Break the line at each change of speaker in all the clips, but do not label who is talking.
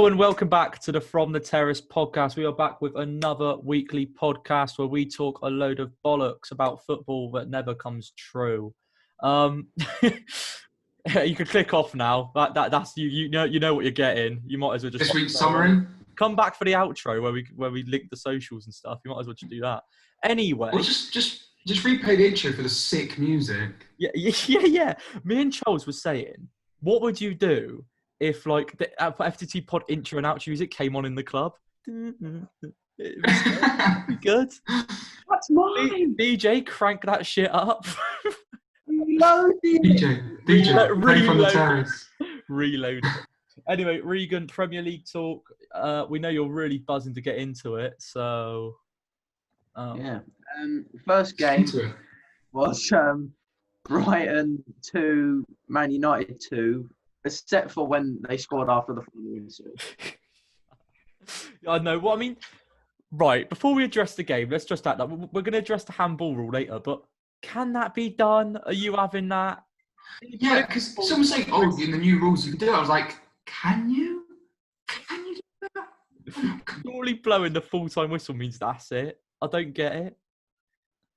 Hello and welcome back to the From the Terrace podcast. We are back with another weekly podcast where we talk a load of bollocks about football that never comes true. You can click off now. That's you. You know what you're getting. You might as well just
this week's summary.
Come back for the outro where we link the socials and stuff. You might as well just do that. Anyway,
Well, just replay the intro for the sick music.
Yeah. Me and Charles were saying, what would you do if, like, the FTT pod intro and outro music came on in the club? It was good.
That's mine.
DJ, crank that shit up.
DJ, ready from the terrace.
Reload it. Anyway, Regan, Premier League talk. We know you're really buzzing to get into it, so...
First game was Brighton 2, Man United 2, except for when they scored after the final whistle.
I know. Well, I mean, right, before we address the game, let's just add that. We're going to address the handball rule later, but can that be done? Are you having that?
Yeah, because someone's saying, in the new rules you can do it. I was like, can you? Can you do that?
Surely blowing the full-time whistle means that's it. I don't get it.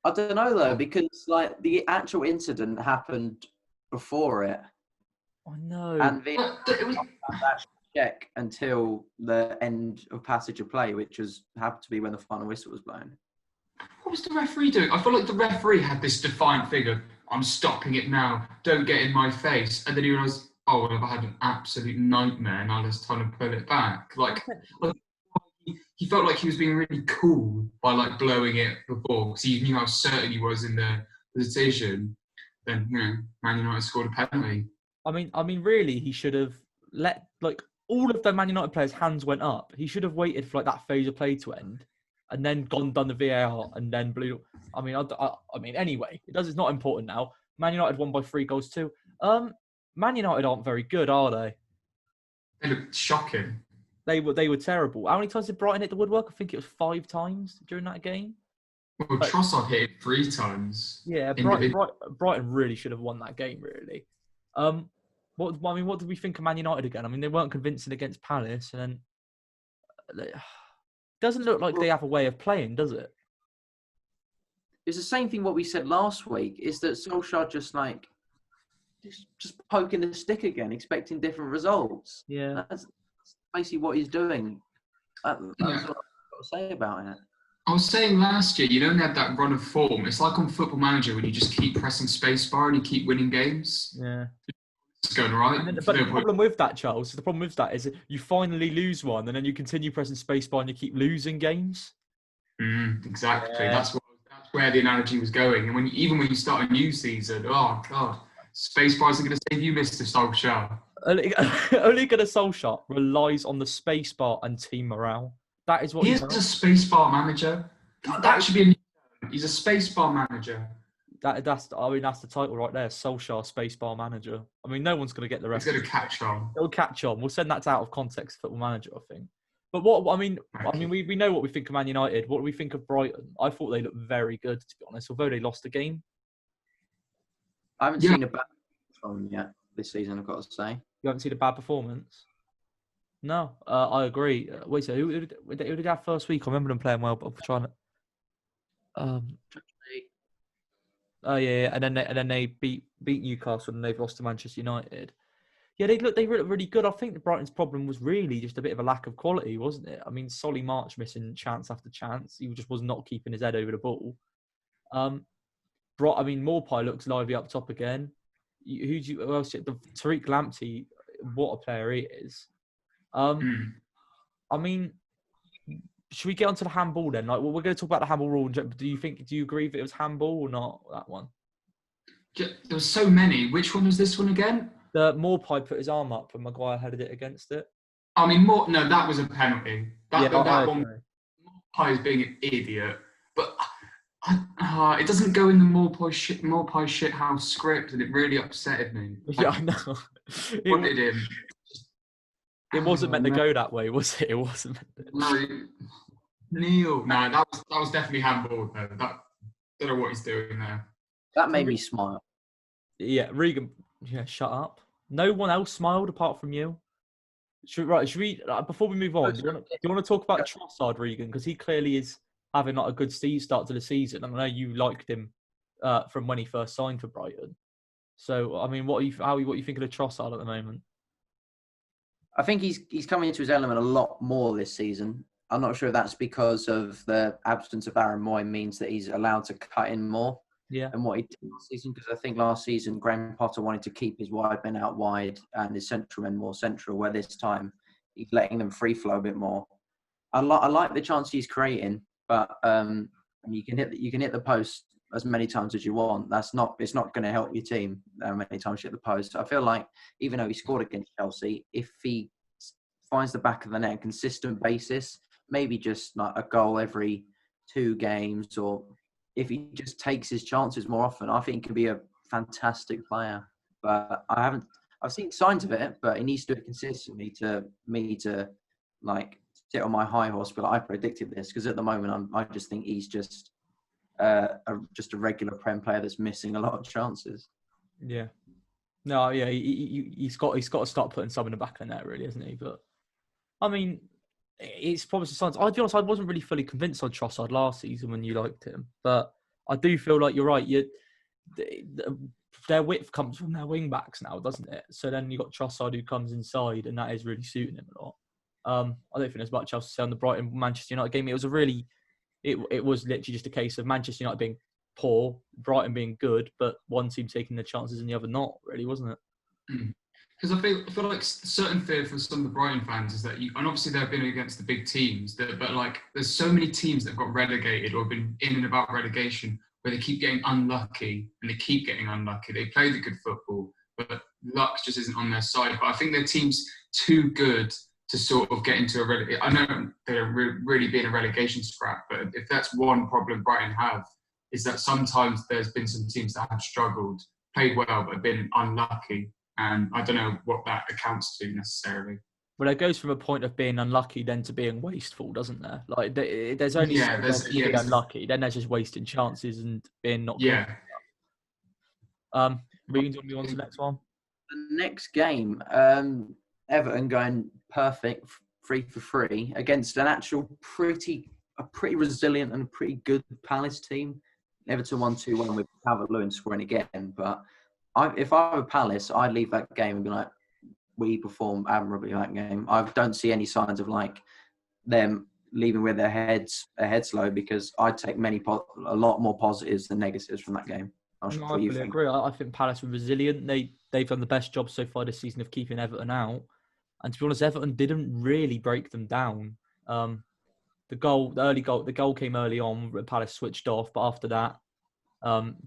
I don't know, though, because like the actual incident happened before it.
I know.
And it was that check until the end of passage of play, which happened to be when the final whistle was blown.
What was the referee doing? I feel like the referee had this defiant figure. I'm stopping it now. Don't get in my face. And then he realised, well, I've had an absolute nightmare. Now there's time to pull it back. Like he felt like he was being really cool by like blowing it before because he knew how certain he was in the decision. Then, Man United scored a penalty.
I mean, really, he should have let like all of the Man United players' hands went up. He should have waited for like that phase of play to end, and then done the VAR and then blew. I mean, anyway, it's not important now. Man United won by 3 goals too. Man United aren't very good, are they?
They looked shocking.
They were terrible. How many times did Brighton hit the woodwork? I think it was 5 times during that game.
Well, Trossard hit it 3 times.
Yeah, Brighton really should have won that game. Really. What did we think of Man United again? I mean, they weren't convincing against Palace, and then it doesn't look like they have a way of playing, does it?
It's the same thing what we said last week. Is that Solskjaer just poking the stick again, expecting different results?
Yeah,
that's basically what he's doing. That's what I've got to say about it.
I was saying last year, you don't have that run of form. It's like on Football Manager when you just keep pressing spacebar and you keep winning games.
Yeah.
It's going right.
But the problem with that, Charles, is you finally lose one and then you continue pressing spacebar and you keep losing games.
Exactly.
Yeah.
That's where the analogy was going. And even when you start a new season, oh, God, spacebars are going to save you, Mr. Solskjaer.
Ole Gunnar Solskjaer relies on the spacebar and team morale. That is what
he is. A spacebar manager. That should be a new term. He's a spacebar manager.
That's the title right there. Solskjaer spacebar manager. I mean, no one's going to get the rest.
It's going to catch on.
It'll catch on. We'll send that out of context. Football Manager, I think. But we know what we think of Man United. What do we think of Brighton? I thought they looked very good, to be honest. Although they lost the game.
I haven't seen a bad performance yet this season, I've got to say.
You haven't seen a bad performance? No, I agree. Wait, so who did they have first week? I remember them playing well, but I'm trying to. Yeah, and then they beat Newcastle and they've lost to Manchester United. Yeah, they look really good. I think the Brighton's problem was really just a bit of a lack of quality, wasn't it? I mean, Solly March missing chance after chance. He just was not keeping his head over the ball. Maupay looks lively up top again. Who else? Tariq Lamptey, what a player he is. I mean, should we get onto the handball then? Like, we're going to talk about the handball rule. Do you agree that it was handball or not? That one.
There were so many. Which one was this one again?
The Maupay put his arm up and Maguire headed it against it.
I mean, no, that was a penalty. That one. Maupay is being an idiot, but it doesn't go in the Maupay shithouse script, and it really upsetted me.
Yeah, I know.
Wanted him.
It wasn't meant to go that way, was it? It wasn't meant to.
No, Neil. No, that was definitely handball, though. Don't know what he's doing there.
That made me smile.
Yeah, Regan. Yeah, shut up. No one else smiled apart from you. Should we before we move on? Do you want to talk about Trossard, Regan? Because he clearly is having like a good start to the season. I know you liked him from when he first signed for Brighton. So I mean, what are you thinking of Trossard at the moment?
I think he's coming into his element a lot more this season. I'm not sure if that's because of the absence of Aaron Moy means that he's allowed to cut in more than what he did last season. Because I think last season, Graham Potter wanted to keep his wide men out wide and his central men more central, where this time he's letting them free flow a bit more. I like the chance he's creating, but you can hit the post as many times as you want. It's not going to help your team how many times you hit the post. I feel like even though he scored against Chelsea, if he finds the back of the net on a consistent basis, maybe just like a goal every 2 games, or if he just takes his chances more often, I think he could be a fantastic player. But I've seen signs of it, but he needs to do it consistently to like sit on my high horse. But I predicted this because at the moment I just think he's just a regular Prem player that's missing a lot of chances.
Yeah, no, yeah, he's got to start putting some in the back of the net, really, isn't he? But I mean, it's probably signs. I'll be honest, I wasn't really fully convinced on Trossard last season when you liked him, but I do feel like you're right. Their width comes from their wing backs now, doesn't it? So then you got Trossard who comes inside, and that is really suiting him a lot. I don't think there's much else to say on the Brighton Manchester United game. It was it was literally just a case of Manchester United being poor, Brighton being good, but one team taking the chances and the other not, really, wasn't it?
Because I feel like certain fear for some of the Brighton fans is that and obviously they've been against the big teams, but like there's so many teams that have got relegated or been in and about relegation where they keep getting unlucky and they keep getting unlucky. They play the good football, but luck just isn't on their side. But I think their team's too good to sort of get into a relegation. I know they don't really be in a relegation scrap, but if that's one problem Brighton have, is that sometimes there's been some teams that have struggled, played well, but have been unlucky. And I don't know what that accounts to necessarily.
Well, it goes from a point of being unlucky then to being wasteful, doesn't there? Like there's only being unlucky. Then there's just wasting chances and being not good. Regan, do you want to move on to the next one?
The next game, Everton going perfect 3-for-3 against an actual pretty resilient and pretty good Palace team. Everton won 2-1 with Calvert-Lewin scoring again. But if I were Palace, I'd leave that game and be like, we performed admirably in that game. I don't see any signs of like them leaving with their heads low, because I'd take a lot more positives than negatives from that game.
I fully agree. I think Palace were resilient. They've done the best job so far this season of keeping Everton out. And to be honest, Everton didn't really break them down. The goal came early on. Palace switched off, but after that,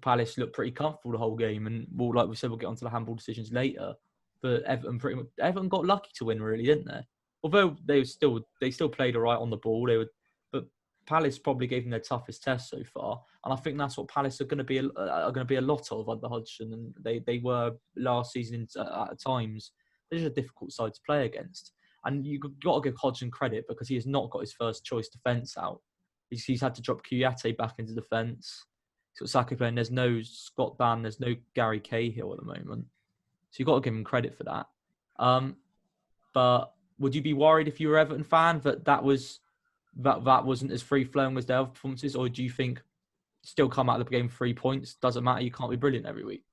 Palace looked pretty comfortable the whole game. And like we said, we'll get onto the handball decisions later. But Everton got lucky to win, really, didn't they? Although they still played all right on the ball. But Palace probably gave them their toughest test so far, and I think that's what Palace are going to be a lot of under Hodgson, and they were last season at times. They're just a difficult side to play against, and you've got to give Hodgson credit because he has not got his first choice defence out. He's had to drop Kouyaté back into defence. He's got Saka playing. There's no Scott Dann. There's no Gary Cahill at the moment. So you've got to give him credit for that. But would you be worried if you were an Everton fan that wasn't as free-flowing as their other performances? Or do you think still come out of the game 3 points? Doesn't matter, you can't be brilliant every week.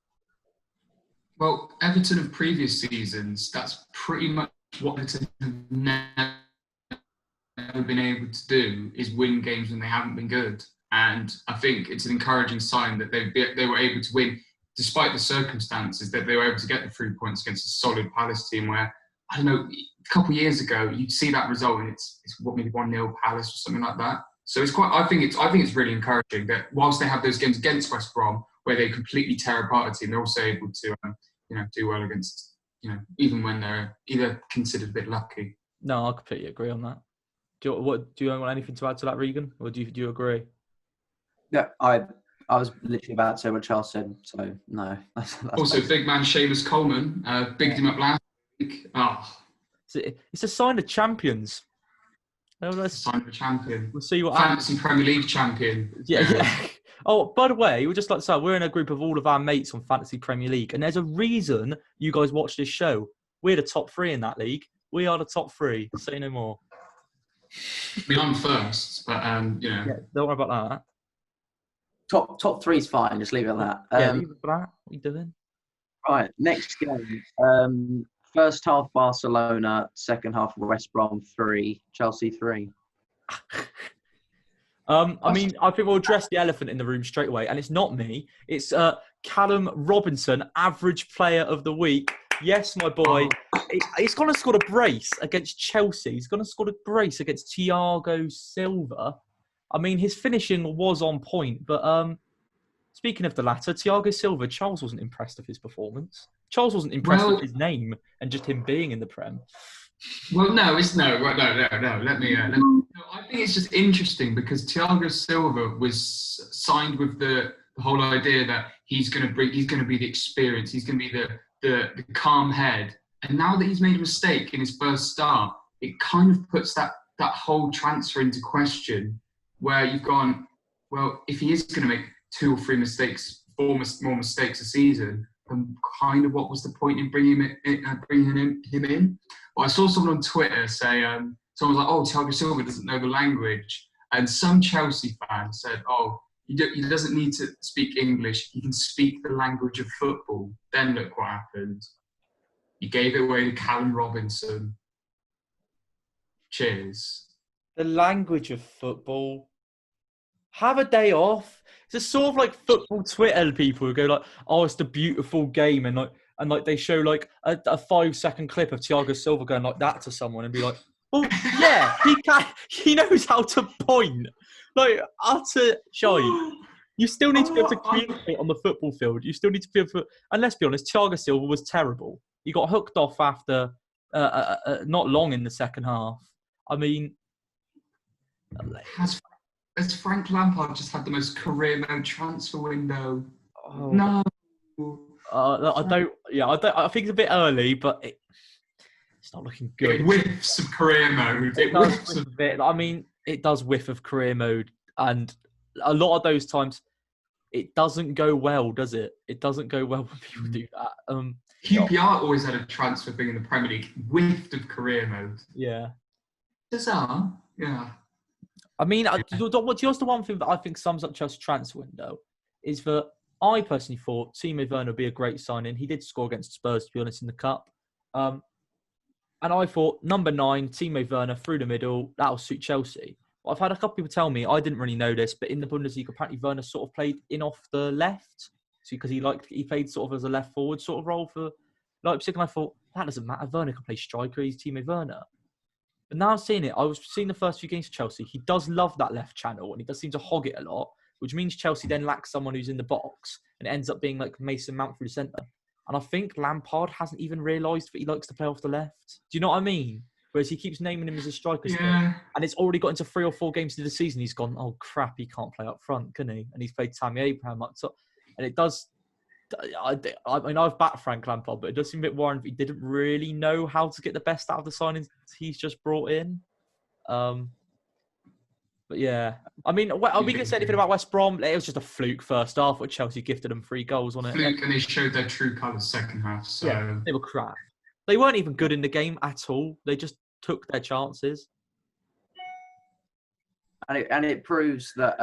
Well, Everton of previous seasons, that's pretty much what Everton have never been able to do, is win games when they haven't been good. And I think it's an encouraging sign that they were able to win despite the circumstances, that they were able to get the 3 points against a solid Palace team where, I don't know, a couple of years ago, you'd see that result and it's maybe 1-0 Palace or something like that. So I think it's really encouraging that whilst they have those games against West Brom where they completely tear apart a team, they're also able to, do well against, even when they're either considered a bit lucky.
No, I completely agree on that. Do you want anything to add to that, Regan? Or do you agree?
Yeah, I was literally about to say what Charles said, so no. That's
also, big man Seamus Coleman bigged him up last week.
It's a sign of champions.
Sign of a champion.
We'll see what
Fantasy Premier League champion.
Yeah. Oh, by the way, we'll just like to say, we're in a group of all of our mates on Fantasy Premier League, and there's a reason you guys watch this show. We're the top 3 in that league. We are the top three. Say no more.
I mean, I'm first, but
Yeah, don't worry about that.
Top three is fine. Just leave it at that.
Yeah, leave it for that. What are you doing?
Right, next game. First half Barcelona, second half West Brom 3, Chelsea 3.
I mean, I think we'll address the elephant in the room straight away, and it's not me. It's Callum Robinson, average player of the week. Yes, my boy. He's going to score a brace against Chelsea. He's going to score a brace against Thiago Silva. I mean, his finishing was on point, but speaking of the latter, Thiago Silva, Charles wasn't impressed with his performance. Charles wasn't impressed with his name and just him being in the Prem.
Well, no. Let me. No, I think it's just interesting because Thiago Silva was signed with the whole idea that he's going to be the experience, he's going to be the calm head, and now that he's made a mistake in his first start, it kind of puts that whole transfer into question. Where you've gone, well, if he is going to make 2 or 3 mistakes, 4 more mistakes a season, then kind of what was the point in bringing him in? But I saw someone on Twitter say, someone was like, oh, Thiago Silva doesn't know the language. And some Chelsea fan said, oh, he doesn't need to speak English. He can speak the language of football. Then look what happened. You gave it away to Callum Robinson. Cheers.
The language of football. Have a day off. It's a sort of like football Twitter people who go like, oh, it's the beautiful game. And they show like a 5-second clip of Thiago Silva going like that to someone and be like, well, yeah, he knows how to point. Like, utter shite. You still need to be able to communicate on the football field. You still need to be able to, and let's be honest, Thiago Silva was terrible. He got hooked off after not long in the second half. I mean,
has Frank Lampard just had the most career mode transfer window?
Oh.
No.
I don't. Yeah, I think it's a bit early, but it's not looking good.
It whiffs of career mode.
It does whiff of career mode, and a lot of those times, it doesn't go well, does it? It doesn't go well when people do that.
QPR always had a transfer thing in the Premier League, whiffed of career mode.
Yeah.
Bizarre. Yeah.
I mean, just the one thing that I think sums up Chelsea's transfer window is that I personally thought Timo Werner would be a great signing. He did score against Spurs, to be honest, in the Cup. And I thought, number 9, Timo Werner through the middle, that'll suit Chelsea. But I've had a couple of people tell me, I didn't really know this, but in the Bundesliga, apparently Werner sort of played in off the left. Because he played sort of as a left forward sort of role for Leipzig. And I thought, that doesn't matter. Werner can play striker. He's Timo Werner. But now I'm seeing it. I was seeing the first few games for Chelsea. He does love that left channel and he does seem to hog it a lot, which means Chelsea then lacks someone who's in the box and it ends up being like Mason Mount through the centre. And I think Lampard hasn't even realised that he likes to play off the left. Do you know what I mean? Whereas he keeps naming him as a striker still. And it's already got into 3 or 4 games into the season. He's gone, oh crap, he can't play up front, can he? And he's played Tammy Abraham up top. And it does... I mean, I've backed Frank Lampard, but it does seem a bit worrying that he didn't really know how to get the best out of the signings he's just brought in. But yeah, I mean, are we going to say anything about West Brom? It was just a fluke first half, where Chelsea gifted them 3 goals on it.
Fluke, and they showed their true colours second half. So
yeah, they were crap. They weren't even good in the game at all. They just took their chances.
And it proves that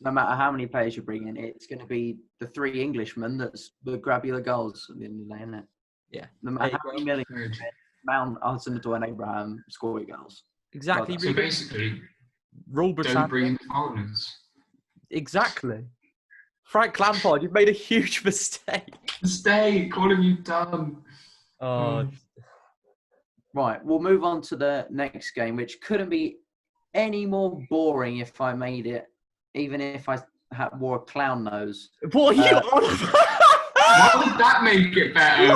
no matter how many players you bring in, it's going to be the 3 Englishmen that's the grab you the goals at the end of the day, isn't it?
Yeah.
No matter how many million Mount, Hudson-Odoi and Abraham score your goals.
Exactly.
So basically,
Rule
don't bring in foreigners.
Exactly. Frank Lampard, you've made a huge mistake.
Mistake? What have you done?
Right, we'll move on to the next game, which couldn't be any more boring if I made it, even if I wore a clown nose.
What are you on about?
Why would that make it better?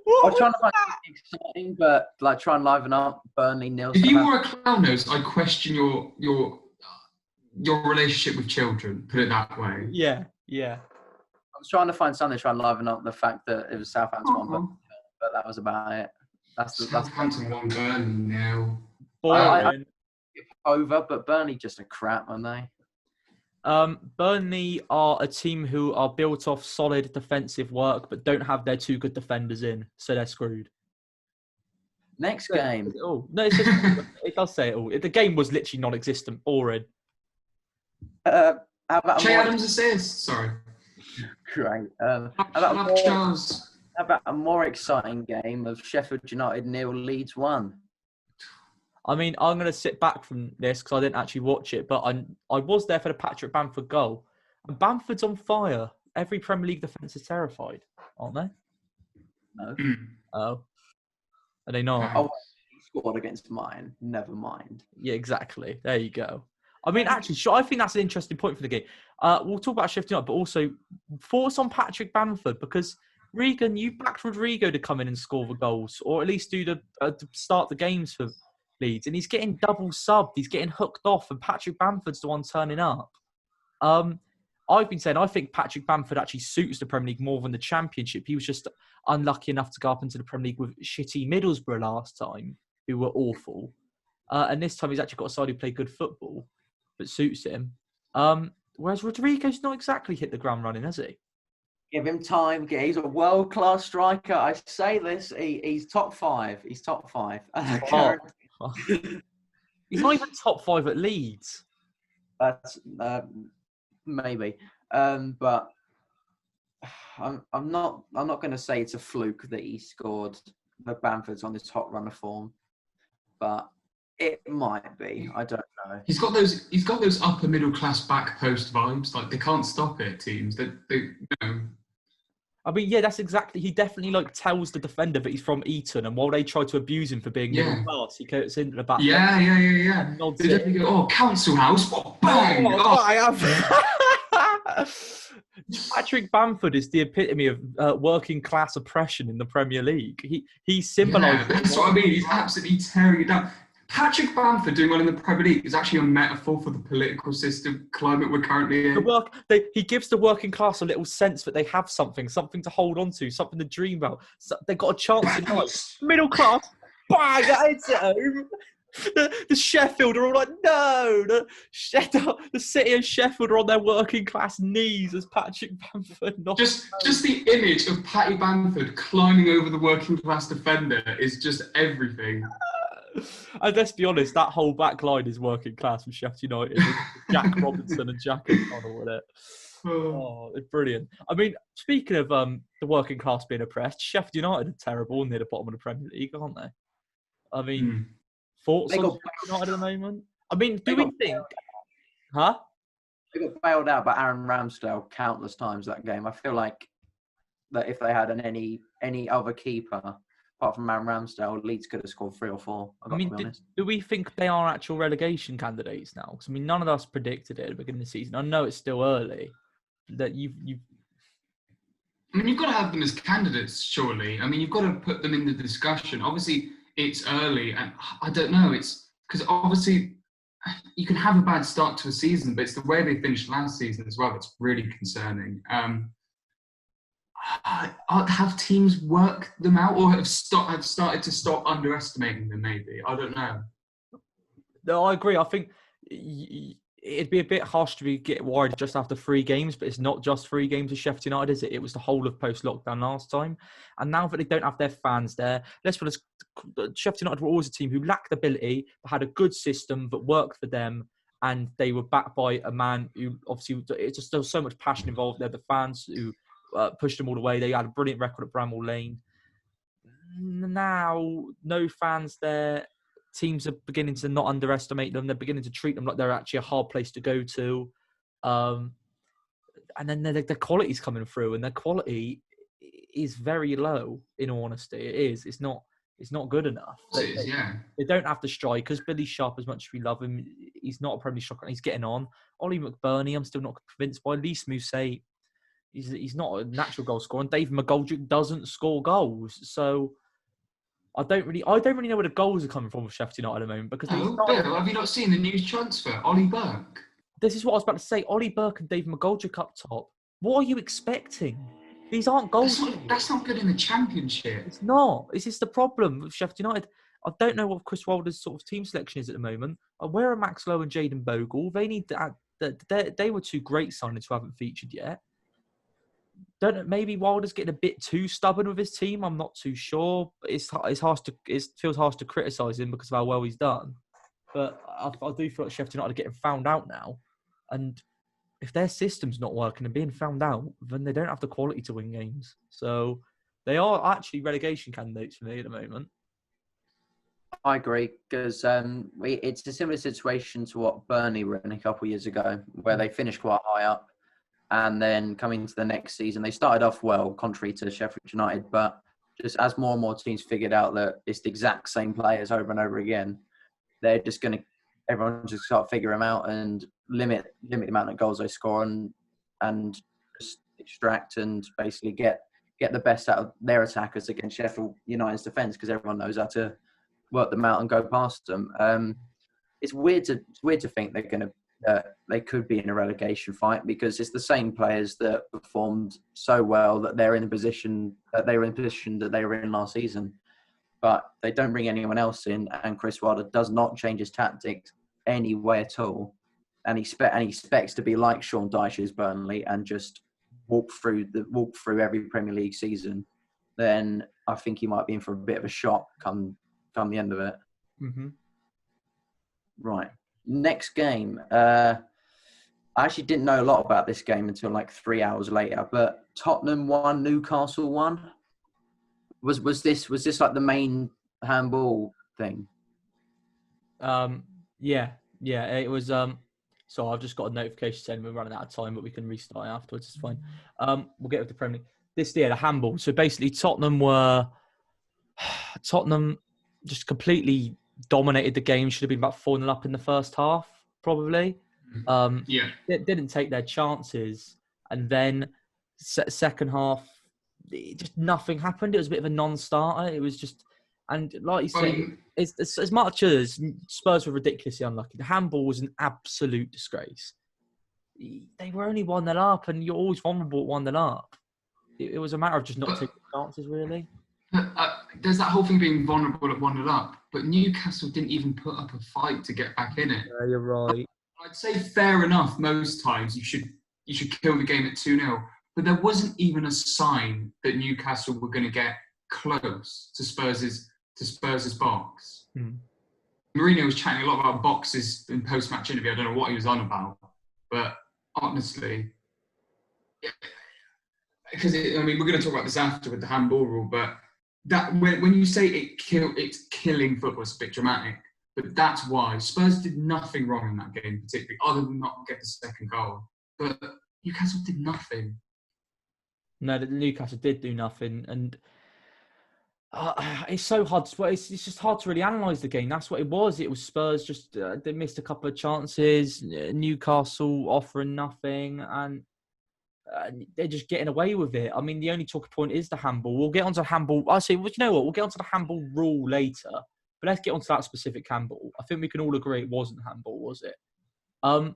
I was trying to find something exciting, but like try and liven up Burnley nil.
If you wore a clown nose, I question your relationship with children. Put it that way.
Yeah.
I was trying to find something to try and liven up the fact that it was Southampton one, but that was about it. That's
Southampton 1, Burnley 0.
I over, but Burnley just a crap, aren't they?
Burnley are a team who are built off solid defensive work, but don't have their two good defenders in, so they're screwed.
Next game.
Oh no, it does say it all. The game was literally non-existent, boring.
How about
Che Adams assist. Sorry.
Great.
How
about a more exciting game of Sheffield United 0 Leeds 1?
I mean, I'm going to sit back from this because I didn't actually watch it, but I was there for the Patrick Bamford goal. And Bamford's on fire. Every Premier League defence is terrified, aren't they?
No.
Oh. Are they not?
Oh, he scored against mine. Never mind.
Yeah, exactly. There you go. I mean, actually, I think that's an interesting point for the game. We'll talk about Sheffield United, but also thoughts on Patrick Bamford, because Regan, you backed Rodrigo to come in and score the goals, or at least do to start the games for Leeds, and he's getting double subbed. He's getting hooked off, and Patrick Bamford's the one turning up. I've been saying I think Patrick Bamford actually suits the Premier League more than the Championship. He was just unlucky enough to go up into the Premier League with shitty Middlesbrough last time, who were awful. And this time he's actually got a side who play good football, but suits him. Whereas Rodrigo's not exactly hit the ground running, has he?
Give him time. He's a world-class striker. I say this. He's top 5. He's top 5.
He's not even top 5 at Leeds.
That's maybe, but I'm not going to say it's a fluke that he scored. The Bamford's on this hot run of form, but it might be. I don't know.
He's got those upper middle class back post vibes. Like, they can't stop it. Teams they
I mean, yeah, that's exactly. He definitely tells the defender that he's from Eton, and while they try to abuse him for being middle class, he goes into the back.
Yeah. They definitely go, "Oh, council house, what bang!"
Patrick Bamford is the epitome of working class oppression in the Premier League. He symbolises.
Yeah, that's what I mean. He's absolutely tearing it down. Patrick Bamford doing well in the Premier League is actually a metaphor for the political system climate we're currently in.
He gives the working class a little sense that they have something to hold on to, something to dream about. So they've got a chance in life. Middle class, bang, it's at home. The Sheffield are all like, no. The city of Sheffield are on their working class knees as Patrick Bamford.
Just the image of Patty Bamford climbing over the working class defender is just everything.
And let's be honest, that whole back line is working class with Sheffield United. Jack Robinson and Jack O'Connell with it. Oh, it's brilliant. I mean, speaking of the working class being oppressed, Sheffield United are terrible near the bottom of the Premier League, aren't they? I mean, thoughts on Sheffield United at the moment? I mean, do we think... Huh?
They got bailed out by Aaron Ramsdale countless times that game. I feel like that if they had any other keeper... apart from Aaron Ramsdale, Leeds could have scored 3 or 4.
Do we think they are actual relegation candidates now? Because none of us predicted it at the beginning of the season. I know it's still early. That you've.
I mean, you've got to have them as candidates, surely. I mean, you've got to put them in the discussion. Obviously, it's early, and I don't know. It's because obviously you can have a bad start to a season, but it's the way they finished last season as well that's really concerning. Have teams worked them out, or have started to stop underestimating them? Maybe, I don't know.
No, I agree. I think it'd be a bit harsh to get worried just after 3 games, but it's not just 3 games of Sheffield United, is it? It was the whole of post-lockdown last time, and now that they don't have their fans there, let's be honest, Sheffield United were always a team who lacked ability, but had a good system that worked for them, and they were backed by a man who obviously it's just there was so much passion involved there. The fans who pushed them all the way. They had a brilliant record at Bramall Lane. Now, no fans there. Teams are beginning to not underestimate them. They're beginning to treat them like they're actually a hard place to go to. And then the quality's coming through, and their quality is very low, in all honesty. It is. It's not good enough. They don't have the strikers. Billy Sharp, as much as we love him, he's not a Premier League striker. He's getting on. Ollie McBurney, I'm still not convinced by. Lys Mousset, he's not a natural goal scorer, and Dave McGoldrick doesn't score goals. So I don't really know where the goals are coming from with Sheffield United at the moment. Because
Bill, have you not seen the news transfer? Ollie Burke.
This is what I was about to say. Ollie Burke and Dave McGoldrick up top. What are you expecting? These aren't goals.
That's not good in the Championship.
It's not. This is the problem with Sheffield United. I don't know what Chris Wilder's sort of team selection is at the moment. Where are Max Lowe and Jayden Bogle? They need to They were two great signings who haven't featured yet. Maybe Wilder's getting a bit too stubborn with his team. I'm not too sure. But it feels harsh to criticise him because of how well he's done. But I do feel like Sheffield United are getting found out now. And if their system's not working and being found out, then they don't have the quality to win games. So they are actually relegation candidates for me at the moment.
I agree, because it's a similar situation to what Burnley were in a couple of years ago, where they finished quite high up. And then coming into the next season, they started off well, contrary to Sheffield United. But just as more and more teams figured out that it's the exact same players over and over again, they're just everyone just start figuring them out and limit the amount of goals they score and just extract and basically get the best out of their attackers against Sheffield United's defence, because everyone knows how to work them out and go past them. It's weird to think they could be in a relegation fight, because it's the same players that performed so well that they're in the position that they were in last season. But they don't bring anyone else in, and Chris Wilder does not change his tactics any way at all. And he expects to be like Sean Dyche's Burnley and just walk through every Premier League season. Then I think he might be in for a bit of a shock come the end of it.
Mm-hmm.
Right. Next game. I actually didn't know a lot about this game until like 3 hours later. But Tottenham won, Newcastle won. Was this like the main handball thing?
Yeah, it was. So I've just got a notification saying we're running out of time, but we can restart afterwards. It's fine. We'll get with the Premier League. The handball. So basically, Tottenham just completely dominated the game. Should have been about 4-0 up in the first half, probably. Didn't take their chances, and then second half, just nothing happened. It was a bit of a non-starter. It was just, and like you say, it's as much as Spurs were ridiculously unlucky. The handball was an absolute disgrace. They were only 1-0 up, and you're always vulnerable at 1-0 up. It was a matter of just not taking chances, really.
There's that whole thing being vulnerable at 1-0 up, but Newcastle didn't even put up a fight to get back in it.
Yeah, you're right.
I'd say fair enough. Most times you should kill the game at 2-0, but there wasn't even a sign that Newcastle were going to get close to Spurs' box. Mourinho was chatting a lot about boxes in post-match interview. I don't know what he was on about, but honestly, because we're going to talk about this after with the handball rule, but that when you say it's killing football, it's a bit dramatic. But that's why Spurs did nothing wrong in that game, particularly other than not get the second goal. But Newcastle did nothing.
No, Newcastle did do nothing, and it's so hard. It's just hard to really analyse the game. That's what it was. It was Spurs just they missed a couple of chances. Newcastle offering nothing, and they're just getting away with it. I mean, the only talking point is the handball. We'll get onto handball. I say, well, you know what? We'll get onto the handball rule later. But let's get onto that specific handball. I think we can all agree it wasn't handball, was it?
No.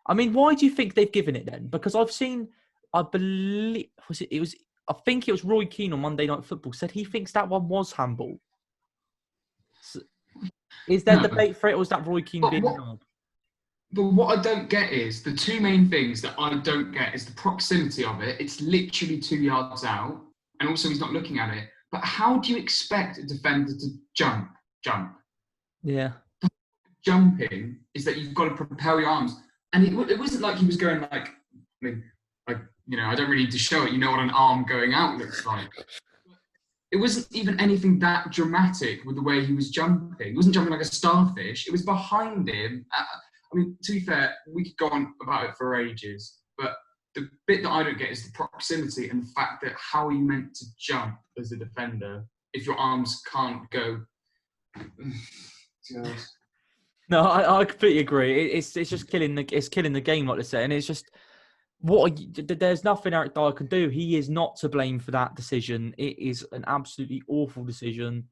I mean, why do you think they've given it then? Because I think it was Roy Keane on Monday Night Football said he thinks that one was handball. So, is there debate for it, or is that Roy Keane being hard?
But what I don't get is the two main things that I don't get is the proximity of it. It's literally 2 yards out, and also he's not looking at it. But how do you expect a defender to jump?
Yeah.
Jumping is that you've got to propel your arms. And it wasn't like he was going like, I don't really need to show it. You know what an arm going out looks like. It wasn't even anything that dramatic with the way he was jumping. He wasn't jumping like a starfish. It was behind him. To be fair, we could go on about it for ages. But the bit that I don't get is the proximity and the fact that how are you meant to jump as a defender if your arms can't go?
No, I completely agree. It's just killing the game, like they say, and it's just there's nothing Eric Dyer can do. He is not to blame for that decision. It is an absolutely awful decision.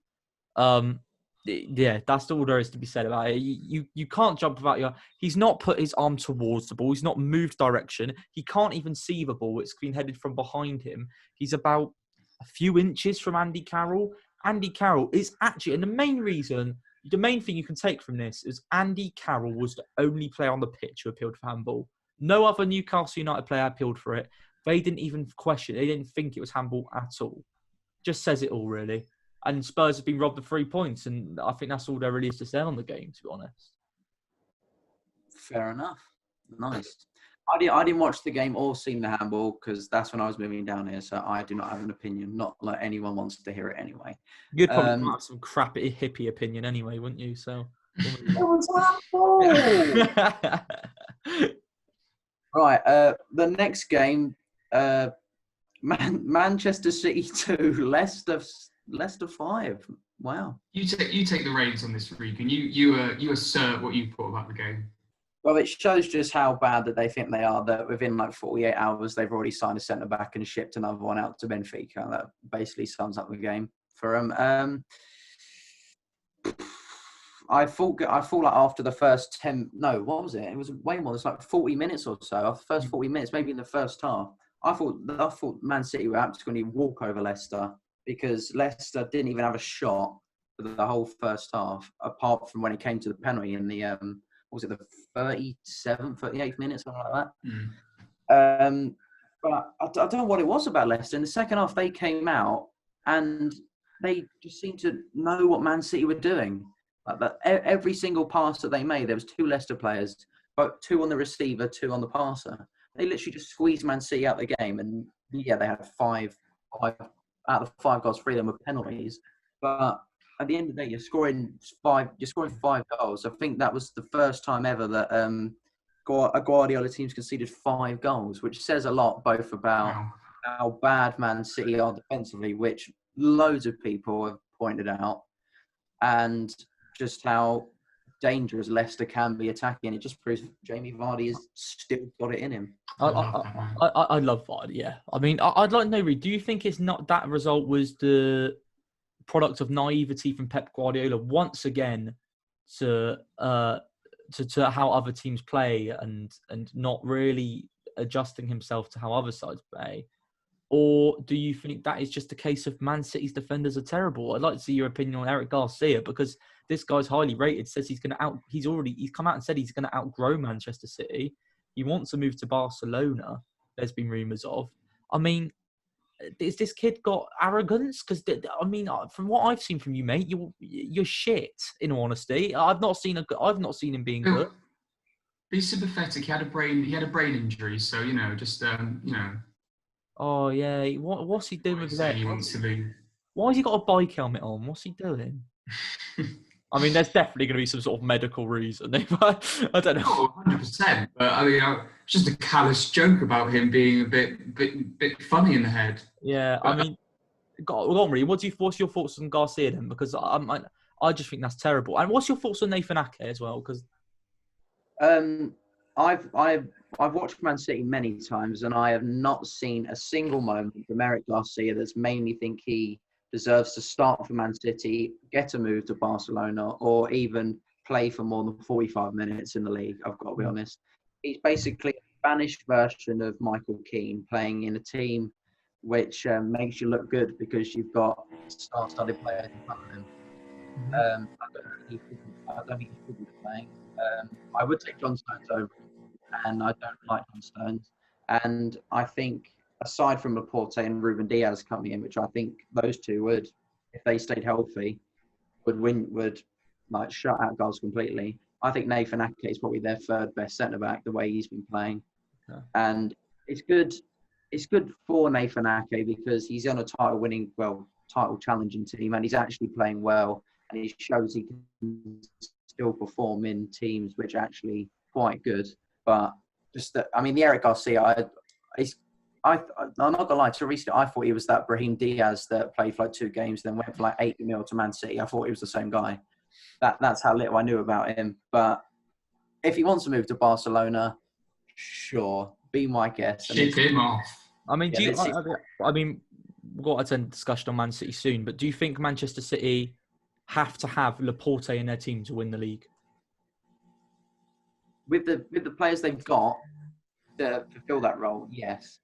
Yeah, that's all there is to be said about it. You can't jump without your. He's not put his arm towards the ball. He's not moved direction. He can't even see the ball. It's been headed from behind him. He's about a few inches from Andy Carroll. Andy Carroll is actually, and the main reason the main thing you can take from this is Andy Carroll was the only player on the pitch who appealed for handball. No other Newcastle United player appealed for it. They didn't even question it. They didn't think it was handball at all. Just says it all, really. And Spurs have been robbed of 3 points, and I think that's all there really is to say on the game, to be honest.
Fair enough. Nice. I didn't watch the game or see the handball because that's when I was moving down here, so I do not have an opinion. Not like anyone wants to hear it anyway.
You'd probably have some crappy hippie opinion anyway, wouldn't you? So.
Right. The next game, Manchester City 2, Leicester 5. Wow.
You take the reins on this, Regan. You assert what you thought about the game.
Well, it shows just how bad that they think they are, that within like 48 hours, they've already signed a centre-back and shipped another one out to Benfica. That basically sums up the game for them. I thought like after the first 10... No, what was it? It was way more. It was like 40 minutes or so. After the first 40 minutes, maybe in the first half, I thought Man City were absolutely going to walk over Leicester because Leicester didn't even have a shot for the whole first half, apart from when it came to the penalty in the... was it the 37th, 38th minute, something like that? But I don't know what it was about Leicester. In the second half, they came out and they just seemed to know what Man City were doing. Like every single pass that they made, there was 2 Leicester players, but 2 on the receiver, 2 on the passer. They literally just squeezed Man City out the game. And yeah, they had 5 out of 5 goals, 3 of them were penalties. But at the end of the day, you're scoring 5 goals. I think that was the first time ever that a Guardiola team's conceded 5 goals, which says a lot both about how bad Man City are defensively, which loads of people have pointed out, and just how dangerous Leicester can be attacking. It just proves Jamie Vardy has still got it in him.
I love Vardy, yeah. I mean, I'd like to know, Reed, do you think it's not that result was the product of naivety from Pep Guardiola once again to how other teams play and not really adjusting himself to how other sides play? Or do you think that is just a case of Man City's defenders are terrible? I'd like to see your opinion on Eric Garcia, because this guy's highly rated, says he's come out and said he's going to outgrow Manchester City. He wants to move to Barcelona, there's been rumours of. I mean, is this kid got arrogance? Because, I mean, from what I've seen from you, mate, you're shit, in all honesty. I've not seen him being good.
Be sympathetic. He had a brain injury, so,
Oh, yeah. What's he doing with his head?
He wants to leave.
Why has he got a bike helmet on? What's he doing? I mean, there's definitely going to be some sort of medical reason. I don't know.
Oh, 100%. But, I mean, it's just a callous joke about him being a bit funny in the head.
Yeah, I mean, go on, Reed. What's your thoughts on Garcia then? Because I just think that's terrible. And what's your thoughts on Nathan Ake as well? Because
I've watched Man City many times, and I have not seen a single moment from Eric Garcia that's made me think he deserves to start for Man City, get a move to Barcelona, or even play for more than 45 minutes in the league, I've got to be honest. He's basically a Spanish version of Michael Keane, playing in a team which makes you look good because you've got star-studded players in front of him. I don't think he should be playing. I would take John Stones over him, and I don't like John Stones. And I think, aside from Laporte and Ruben Diaz coming in, which I think those two would, if they stayed healthy, would shut out goals completely. I think Nathan Ake is probably their 3rd best centre-back, the way he's been playing. Okay. And it's good for Nathan Ake because he's on a title challenging team, and he's actually playing well, and he shows he can still perform in teams which are actually quite good. But the Eric Garcia, I'm not gonna lie, to recently I thought he was that Brahim Diaz that played for like 2 games, then went for like 80 mil to Man City. I thought he was the same guy. That's how little I knew about him. But if he wants to move to Barcelona, sure, be my guest.
Ship him off.
I mean, we've got to attend a discussion on Man City soon, but do you think Manchester City have to have Laporte in their team to win the league?
With the players they've got to fulfill that role, yes.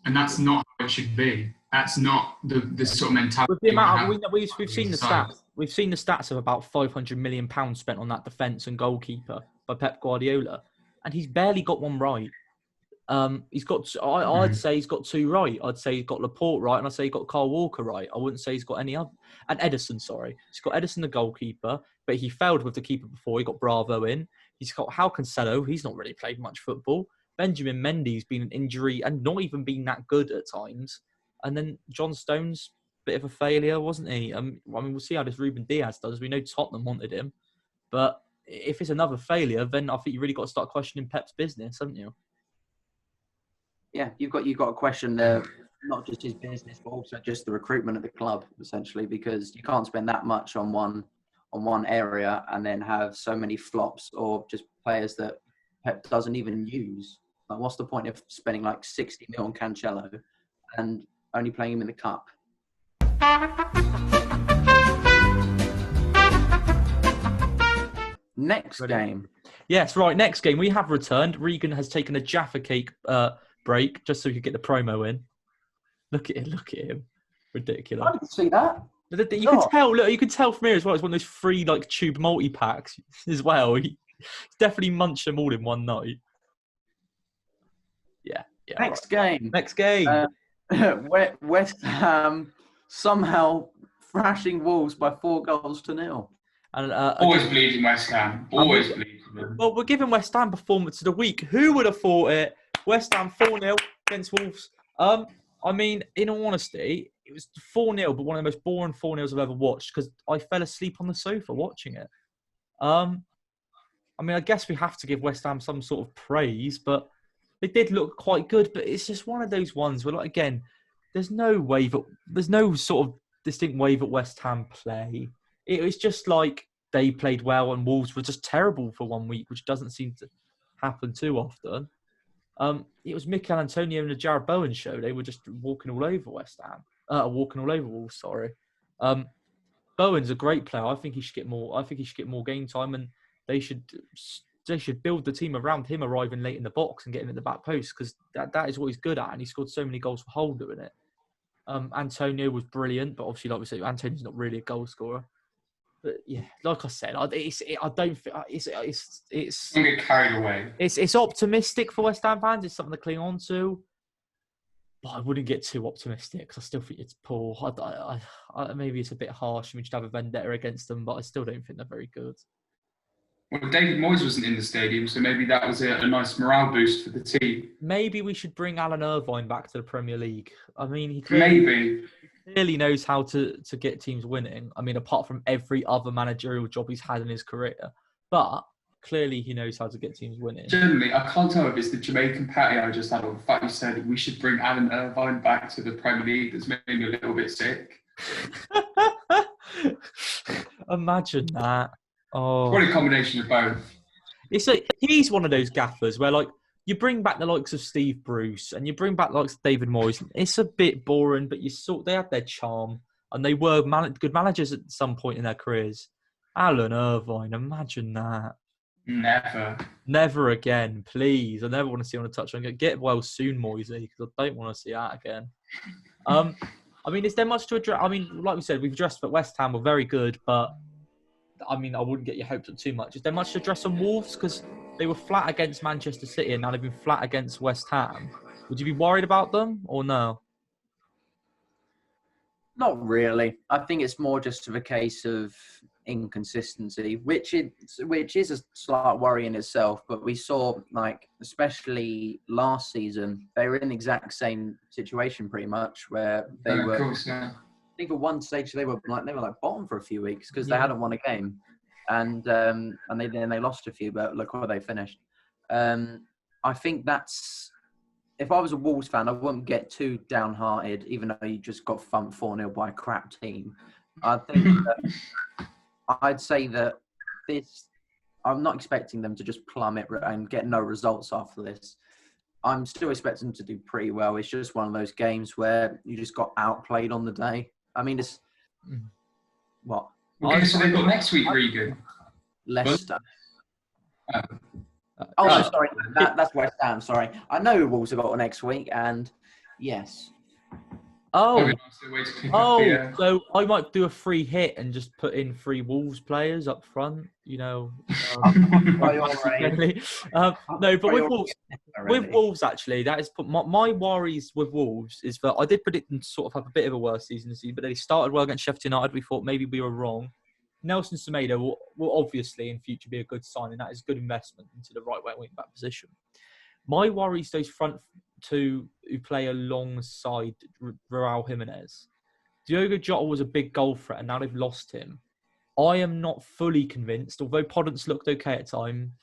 And that's not how it should be. That's not the sort of mentality.
With the amount we've seen the stats. we've seen the stats of about £500 million spent on that defence and goalkeeper by Pep Guardiola, and he's barely got one right. He's got. I'd say he's got two right. I'd say he's got Laporte right, and I'd say he's got Kyle Walker right. I wouldn't say he's got any other. And Edison, sorry, he's got Edison the goalkeeper, but he failed with the keeper before. He got Bravo in. He's got Hal Cancelo. He's not really played much football. Benjamin Mendy's been an injury and not even been that good at times. And then John Stones, bit of a failure, wasn't he? I mean, we'll see how this Ruben Diaz does. We know Tottenham wanted him, but if it's another failure, then I think you really got to start questioning Pep's business, haven't you?
Yeah, you've got to question not just his business, but also just the recruitment at the club, essentially, because you can't spend that much on one area and then have so many flops or just players that Pep doesn't even use. Like, what's the point of spending like 60 mil on Cancelo and only playing him in the cup? Next game.
Yes, right. Next game. We have returned. Regan has taken a Jaffa Cake break just so he could get the promo in. Look at him. Ridiculous.
I didn't see that.
You can tell. Look, you can tell from here as well. It's one of those free tube multi packs as well. He's definitely munched them all in one night. Yeah.
Next game. West Ham somehow thrashing Wolves by 4-0.
And always believed in West Ham. Always believed in them.
Well, we're giving West Ham performance of the week. Who would have thought it? West Ham 4-0 against Wolves. I mean, in all honesty, it was 4-0, but one of the most boring 4-0s I've ever watched because I fell asleep on the sofa watching it. I mean, I guess we have to give West Ham some sort of praise, but they did look quite good. But it's just one of those ones where, again, there's no sort of distinct way that West Ham play. It was just like they played well and Wolves were just terrible for 1 week, which doesn't seem to happen too often. It was Mikel Antonio and the Jared Bowen show. They were just walking all over West Ham. Walking all over Wolves, sorry. Bowen's a great player. I think he should get more game time, and they should build the team around him arriving late in the box and getting at the back post because that is what he's good at, and he scored so many goals for Hull doing it. Antonio was brilliant, but obviously, like we said, Antonio's not really a goal scorer. But yeah, like I said, I don't think it's.
Don't get carried away.
It's optimistic for West Ham fans. It's something to cling on to, but I wouldn't get too optimistic because I still think it's poor. I maybe it's a bit harsh. We should have a vendetta against them, but I still don't think they're very good.
Well, David Moyes wasn't in the stadium, so maybe that was a nice morale boost for the team.
Maybe we should bring Alan Irvine back to the Premier League. I mean, he clearly knows how to get teams winning. I mean, apart from every other managerial job he's had in his career. But clearly he knows how to get teams winning.
Generally, I can't tell if it's the Jamaican patty I just had or the fact you said we should bring Alan Irvine back to the Premier League that's made me a little bit sick.
Imagine that. Oh,
Probably a combination of both.
It's like he's one of those gaffers where you bring back the likes of Steve Bruce and you bring back the likes of David Moyes. It's a bit boring, but they had their charm and they were good managers at some point in their careers. Alan Irvine, imagine that. Never again, please. I never want to see you on a touchline. Get well soon, Moisey, because I don't want to see that again. I mean, is there much to address? I mean, like we said, we've addressed that West Ham were very good, but I mean, I wouldn't get your hopes up too much. Is there much to address on Wolves? Because they were flat against Manchester City and now they've been flat against West Ham. Would you be worried about them or no?
Not really. I think it's more just of a case of inconsistency, which is a slight worry in itself. But we saw, especially last season, they were in the exact same situation pretty much, where they were. Of course, yeah. I think at one stage they were bottom for a few weeks because they hadn't won a game, and they lost a few. But look where they finished. I think that's. If I was a Wolves fan, I wouldn't get too downhearted, even though you just got thumped 4-0 by a crap team. I think I'd say that I'm not expecting them to just plummet and get no results after this. I'm still expecting them to do pretty well. It's just one of those games where you just got outplayed on the day. I mean, it's what?
Okay, so they've got next week, Regan.
Leicester. Sorry. That's West Ham. Sorry, I know Wolves have got next week, and yes.
Oh,
Nice way to pick up the,
so I might do a free hit and just put in 3 Wolves players up front. You know, friendly. No, but with Wolves actually, that is my worries with Wolves is that I did predict them to sort of have a bit of a worse season this season, but they started well against Sheffield United. We thought maybe we were wrong. Nelson Semedo will obviously in future be a good sign, and that is good investment into the right wing back position. My worries those front two who play alongside Raul Jimenez. Diogo Jota was a big goal threat, and now they've lost him. I am not fully convinced, although Podence looked okay at time.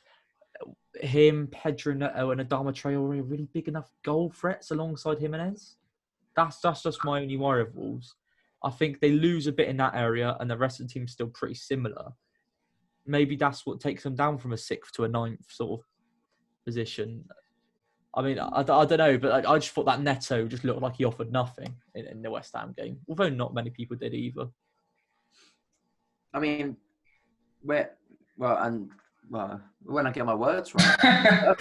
Him, Pedro Neto, and Adama Traore are really big enough goal threats alongside Jimenez. That's just my only worry of Wolves. I think they lose a bit in that area, and the rest of the team's still pretty similar. Maybe that's what takes them down from a 6th to a 9th sort of position. I mean, I don't know, but I just thought that Neto just looked like he offered nothing in the West Ham game, although not many people did either.
I mean, when I get my words right.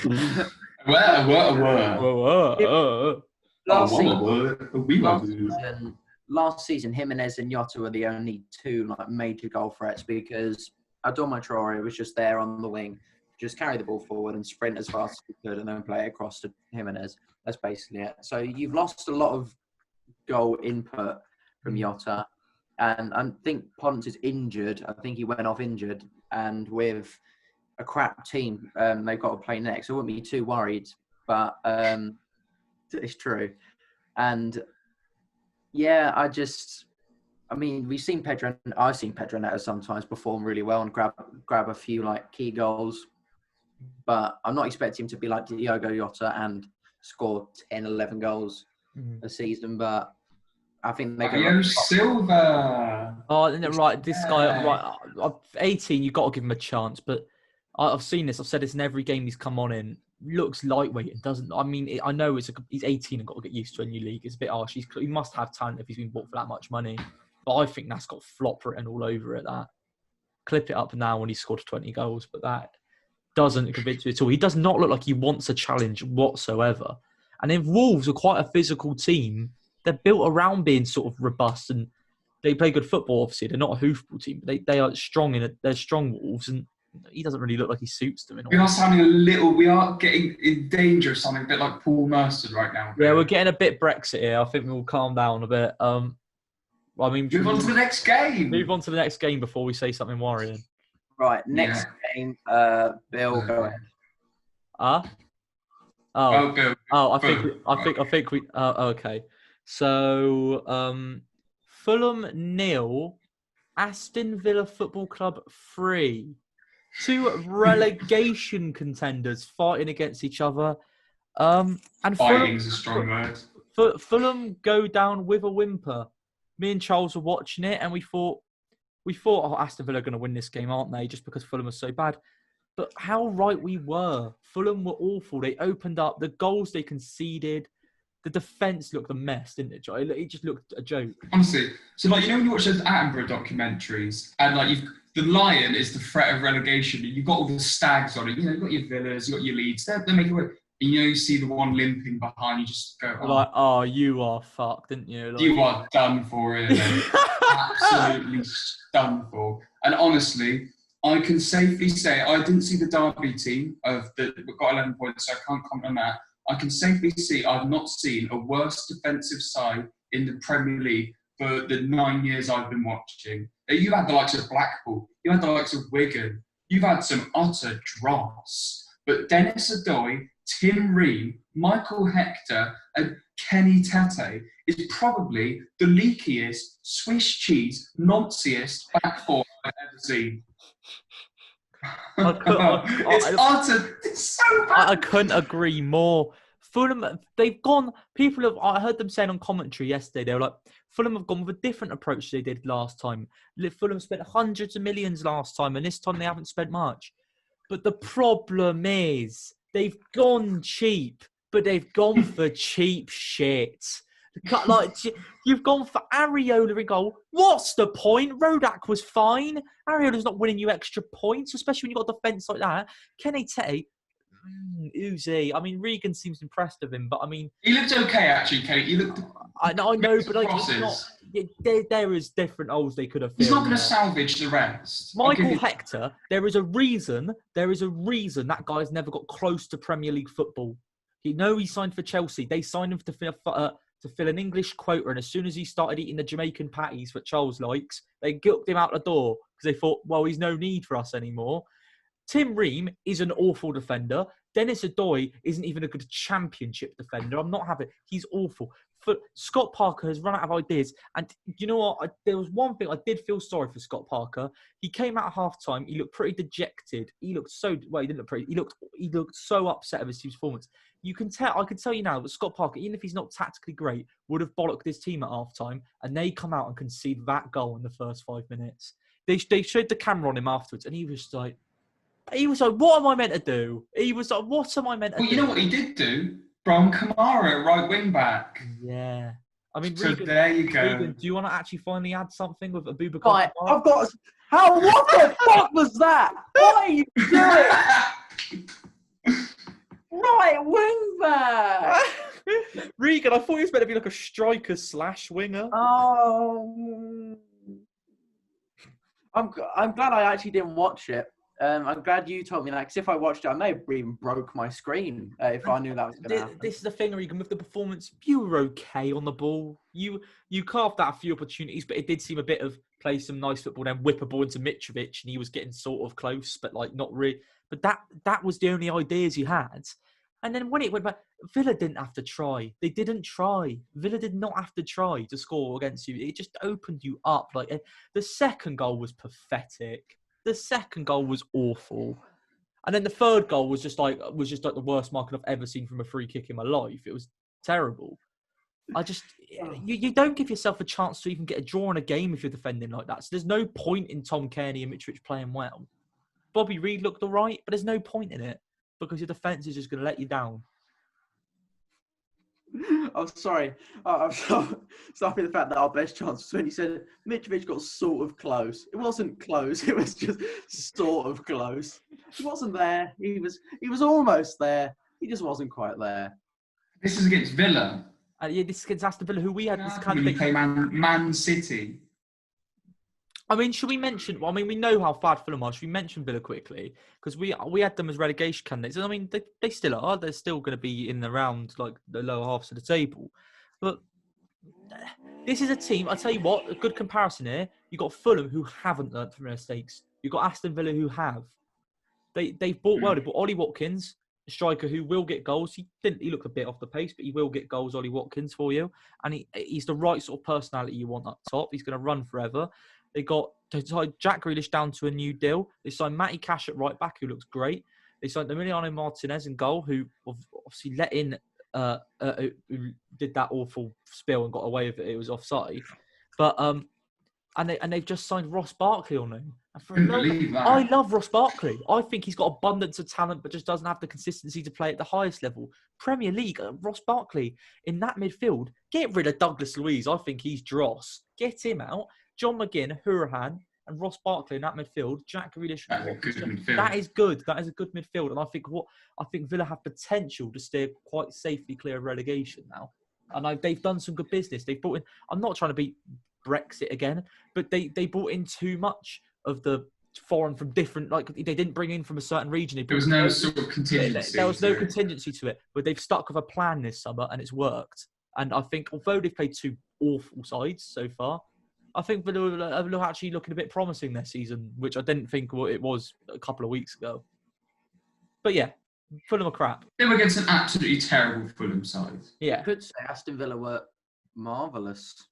Last season, Jimenez and Jota were the only 2 major goal threats because Adama Traore was just there on the wing, just carry the ball forward and sprint as fast as he could and then play it across to Jimenez. That's basically it. So you've lost a lot of goal input from Jota. And I think Ponce is injured. I think he went off injured. And with a crap team, they've got to play next. I wouldn't be too worried. But it's true. And yeah, we've seen I've seen Pedro Neto sometimes perform really well and grab a few key goals. But I'm not expecting him to be like Diogo Jota and score 10, 11 goals a season. But I think they're going to...
Silva!
Oh, isn't it right? This guy, right, 18, you've got to give him a chance. But I've seen this. I've said this in every game he's come on in. Looks lightweight and doesn't... I mean, I know he's 18 and got to get used to a new league. It's a bit harsh. He must have talent if he's been bought for that much money. But I think that's got flop written all over it, that. Clip it up now when he scored 20 goals, but that doesn't convince me at all. He does not look like he wants a challenge whatsoever. And if Wolves are quite a physical team, they're built around being sort of robust and they play good football, obviously. They're not a hoofball team, but they are strong they're strong Wolves, and he doesn't really look like he suits them.
We are getting in danger of something a bit like Paul Merson right now.
Yeah, we're getting a bit Brexit here. I think we'll calm down a bit. Move
on to the next game.
Move on to the next game before we say something worrying.
Right, next game, Bill, go ahead.
Bill.
I think we. Okay. So, Fulham 0, Aston Villa Football Club 3. 2 relegation contenders fighting against each other. And
fighting is a strong word.
Fulham go down with a whimper. Me and Charles were watching it, and we thought, Aston Villa are going to win this game, aren't they? Just because Fulham are so bad. But how right we were. Fulham were awful. They opened up. The goals they conceded. The defence looked a mess, didn't it, Joe? It just looked a joke.
Honestly. So, when you watch those Attenborough documentaries, and, the lion is the threat of relegation, and you've got all the stags on it. You've got your Villas, you've got your Leeds. They're making it. You see the one limping behind, you just go,
you are fucked, didn't you?
You are done for, absolutely done for. And honestly, I can safely say, I didn't see the Derby team we've got 11 points, so I can't comment on that. I can safely see I've not seen a worse defensive side in the Premier League for the 9 years I've been watching. You've had the likes of Blackpool, you've had the likes of Wigan, you've had some utter dross. But Dennis Adoy, Tim Ream, Michael Hector, and Kenny Tete is probably the leakiest, Swiss cheese, nonciest back four I've ever seen. It's so bad.
I couldn't agree more. Fulham, I heard them saying on commentary yesterday, they were like, Fulham have gone with a different approach they did last time. Fulham spent hundreds of millions last time, and this time they haven't spent much. But the problem is, they've gone cheap, but they've gone for cheap shit. You've gone for Areola in goal. What's the point? Rodak was fine. Areola's not winning you extra points, especially when you've got a defence like that. Kenny Tete, Uzi. I mean, Regan seems impressed with him, but I mean,
he looked okay actually, Kate. He looked.
I know, but like, he's not. There is different holes they could have filled.
He's not going to salvage the rest.
Michael Hector. There is a reason. That guy's never got close to Premier League football. He signed for Chelsea. They signed him to fill an English quota, and as soon as he started eating the Jamaican patties that Charles likes, they guilted him out the door because they thought, well, he's no need for us anymore. Tim Ream is an awful defender. Dennis Adoy isn't even a good championship defender. I'm not having. He's awful. Scott Parker has run out of ideas. And you know what? There was one thing I did feel sorry for Scott Parker. He came out at half-time. He looked pretty dejected. He looked so... Well, he didn't look pretty. He looked so upset with his team's performance. You can tell... I can tell you now that Scott Parker, even if he's not tactically great, would have bollocked his team at half-time. And they come out and concede that goal in the first 5 minutes. They showed the camera on him afterwards. And he was like, what am I meant to do? He was like, what am I meant to do?
Well, you know what he did do? Bron Kamara, right wing back.
Yeah. I mean,
so Regan, there you go.
Regan, do you want to actually finally add something with Abubakar?
Right, I've got... What the fuck was that? What are you doing? Right wing back.
Regan, I thought he was meant to be like a striker / winger.
Oh. I'm glad I actually didn't watch it. I'm glad you told me that, because if I watched it, I may have even broke my screen if I knew that was going to happen.
This is the thing, Regan, with the performance, you were okay on the ball. You carved out a few opportunities, but it did seem a bit of play some nice football, then whip a ball into Mitrovic, and he was getting sort of close, but like not really. But that was the only ideas you had. And then when it went back, Villa didn't have to try. They didn't try. Villa did not have to try to score against you. It just opened you up. Like the second goal was pathetic. The second goal was awful. And then the third goal was just like the worst marking I've ever seen from a free kick in my life. It was terrible. You don't give yourself a chance to even get a draw in a game if you're defending like that. So there's no point in Tom Kearney and Mitrovic playing well. Bobby Reed looked all right, but there's no point in it because your defence is just going to let you down.
I'm sorry. I'm sorry for the fact that our best chance was when you said Mitrovic got sort of close. It wasn't close. It was just sort of close. He wasn't there. He was almost there. He just wasn't quite there.
This is against Villa.
Yeah, this is against Aston Villa, who we had this kind of thing.
Play Man City.
I mean, should we mention... Well, I mean, we know how bad Fulham are. Should we mention Villa quickly? Because we had them as relegation candidates. I mean, they still are. They're still going to be in around like the lower halves of the table. But this is a team... I'll tell you what, a good comparison here. You've got Fulham, who haven't learnt from their mistakes. You've got Aston Villa, who have. They've bought well. They bought Ollie Watkins, a striker who will get goals. He looked a bit off the pace, but he will get goals, Ollie Watkins, for you. And he's the right sort of personality you want up top. He's going to run forever. They signed Jack Grealish down to a new deal. They signed Matty Cash at right back, who looks great. They signed Emiliano Martinez in goal, who obviously let in, who did that awful spill and got away with it. It was offside. But and they've just signed Ross Barkley on him. I love Ross Barkley. I think he's got abundance of talent, but just doesn't have the consistency to play at the highest level. Premier League, Ross Barkley in that midfield. Get rid of Douglas Luiz. I think he's dross. Get him out. John McGinn, Hourihane, and Ross Barkley in that midfield. Jack Grealish. That is good. That is a good midfield. And I think Villa have potential to steer quite safely clear of relegation now. And they've done some good business. They've brought in... I'm not trying to beat Brexit again, but they brought in too much of the foreign from different... Like, they didn't bring in from a certain region.
There was no sort of contingency.
There was no contingency to it. But they've stuck with a plan this summer, and it's worked. And I think, although they've played two awful sides so far, I think Villa are actually looking a bit promising this season, which I didn't think it was a couple of weeks ago. But yeah, Fulham are crap.
They were against an absolutely terrible Fulham side.
Yeah. You could say Aston Villa were marvellous.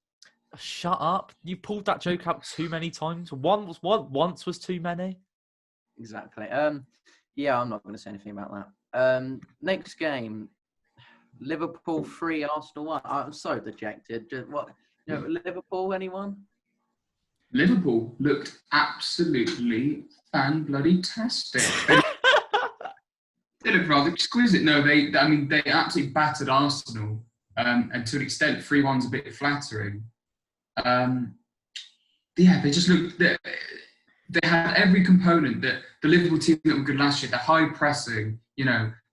Shut up. You pulled that joke out too many times. Once was too many.
Exactly. Yeah, I'm not going to say anything about that. Next game, Liverpool 3, Arsenal 1. I'm so dejected. Liverpool, anyone?
Liverpool looked absolutely fan-bloody-tastic. They looked rather exquisite. No, they absolutely battered Arsenal. And to an extent, 3-1's a bit flattering. They just looked... They had every component that the Liverpool team that were good last year. The high pressing,